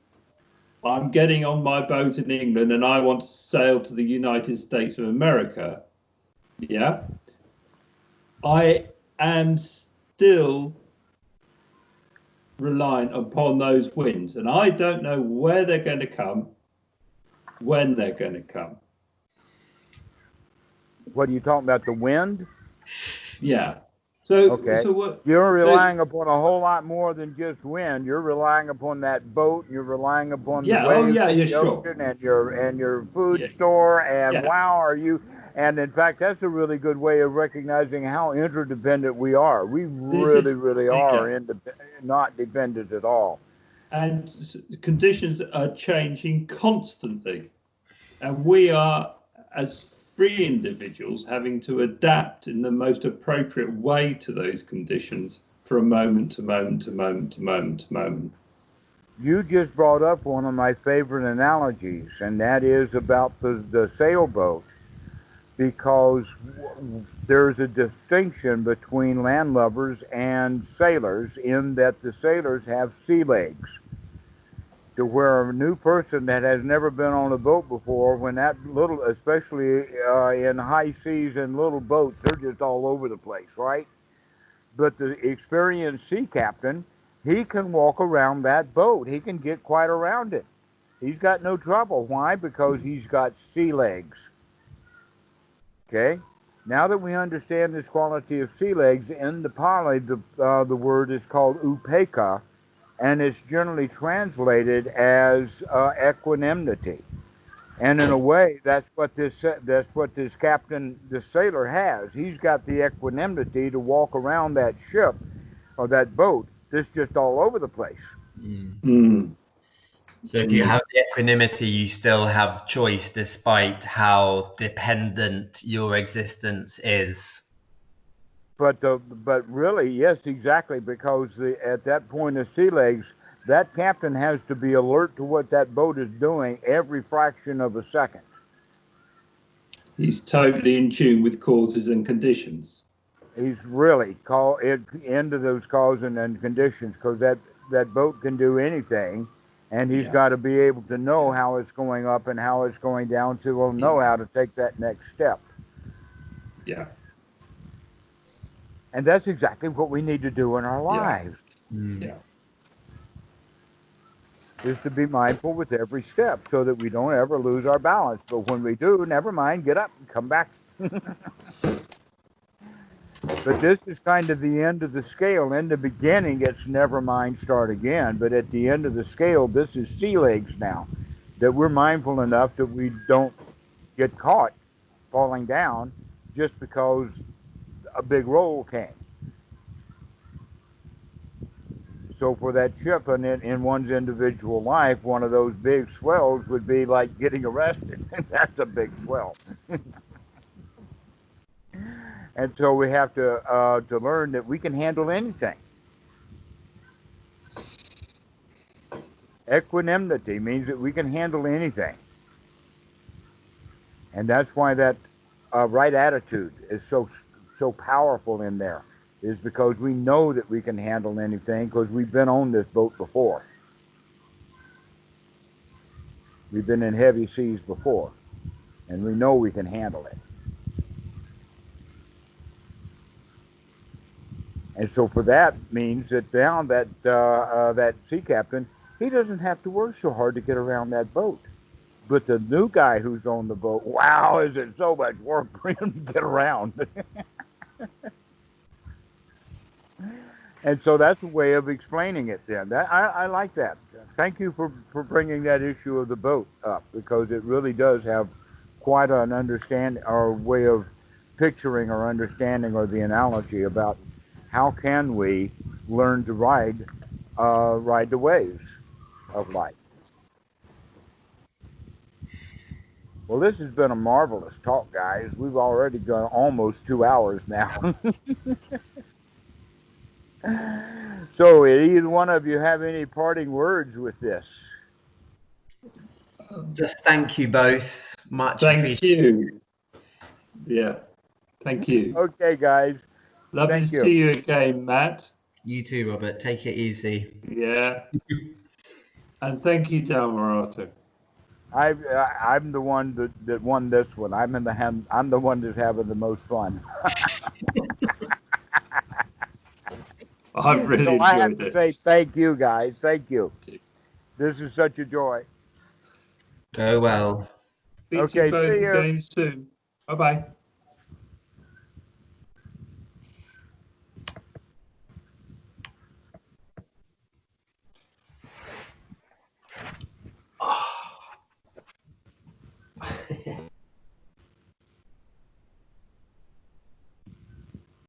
I'm getting on my boat in England and I want to sail to the United States of America, yeah, I am still reliant upon those winds, and I don't know where they're going to come, when they're going to come. What are you talking about? The wind? Yeah. So, okay. So what, you're relying upon a whole lot more than just wind. You're relying upon that boat. You're relying upon the waves, the ocean, and your food store. And wow, are you? And in fact, that's a really good way of recognizing how interdependent we are. We really are not dependent at all. And conditions are changing constantly, and we are, as free individuals, having to adapt in the most appropriate way to those conditions from moment to moment to moment to moment to moment. You just brought up one of my favorite analogies, and that is about the sailboat, because there's a distinction between landlubbers and sailors in that the sailors have sea legs. To where a new person that has never been on a boat before, when that little, especially in high seas and little boats, they're just all over the place, right? But the experienced sea captain, he can walk around that boat. He can get quite around it. He's got no trouble. Why? Because he's got sea legs. Okay? Now that we understand this quality of sea legs, in the Pali, the word is called upeka, and it's generally translated as equanimity. And in a way, that's what this captain, this sailor has. He's got the equanimity to walk around that ship or that boat that's just all over the place. So if you have the equanimity, you still have choice despite how dependent your existence is. But really, yes, exactly, because at that point of sea legs, that captain has to be alert to what that boat is doing every fraction of a second. He's totally in tune with causes and conditions. He's really into those causes and conditions, because that boat can do anything, and he's got to be able to know how it's going up and how it's going down, so he'll know how to take that next step. Yeah. And that's exactly what we need to do in our lives. Yeah. Is to be mindful with every step so that we don't ever lose our balance. But when we do, never mind, get up and come back. But this is kind of the end of the scale. In the beginning, it's never mind, start again. But at the end of the scale, this is sea legs now. That we're mindful enough that we don't get caught falling down just because a big roll came. So for that ship, and in one's individual life, one of those big swells would be like getting arrested. That's a big swell. And so we have to learn that we can handle anything. Equanimity means that we can handle anything. And that's why that right attitude is so powerful in there, is because we know that we can handle anything because we've been on this boat before. We've been in heavy seas before, and we know we can handle it. And so for that means that now that sea captain, he doesn't have to work so hard to get around that boat. But the new guy who's on the boat, wow, is it so much work for him to get around. And so that's a way of explaining it then. I like that. Thank you for bringing that issue of the boat up, because it really does have quite an understanding or way of picturing or understanding or the analogy about how can we learn to ride the waves of life. Well, this has been a marvelous talk, guys. We've already gone almost 2 hours now. So, either one of you have any parting words with this? Just thank you both. Much Thank appreciated. you. Yeah. Thank you. Okay, guys. Lovely Thank to you. see you again, Matt. You too, Robert. Take it easy. Yeah. And thank you, Dhammarato. I'm the one that won this one. I'm the one that's having the most fun. I've really So I have enjoyed to it. say thank you, guys. Thank you. This is such a joy. Go well. Speak to you Okay, both see you. again soon. Bye-bye.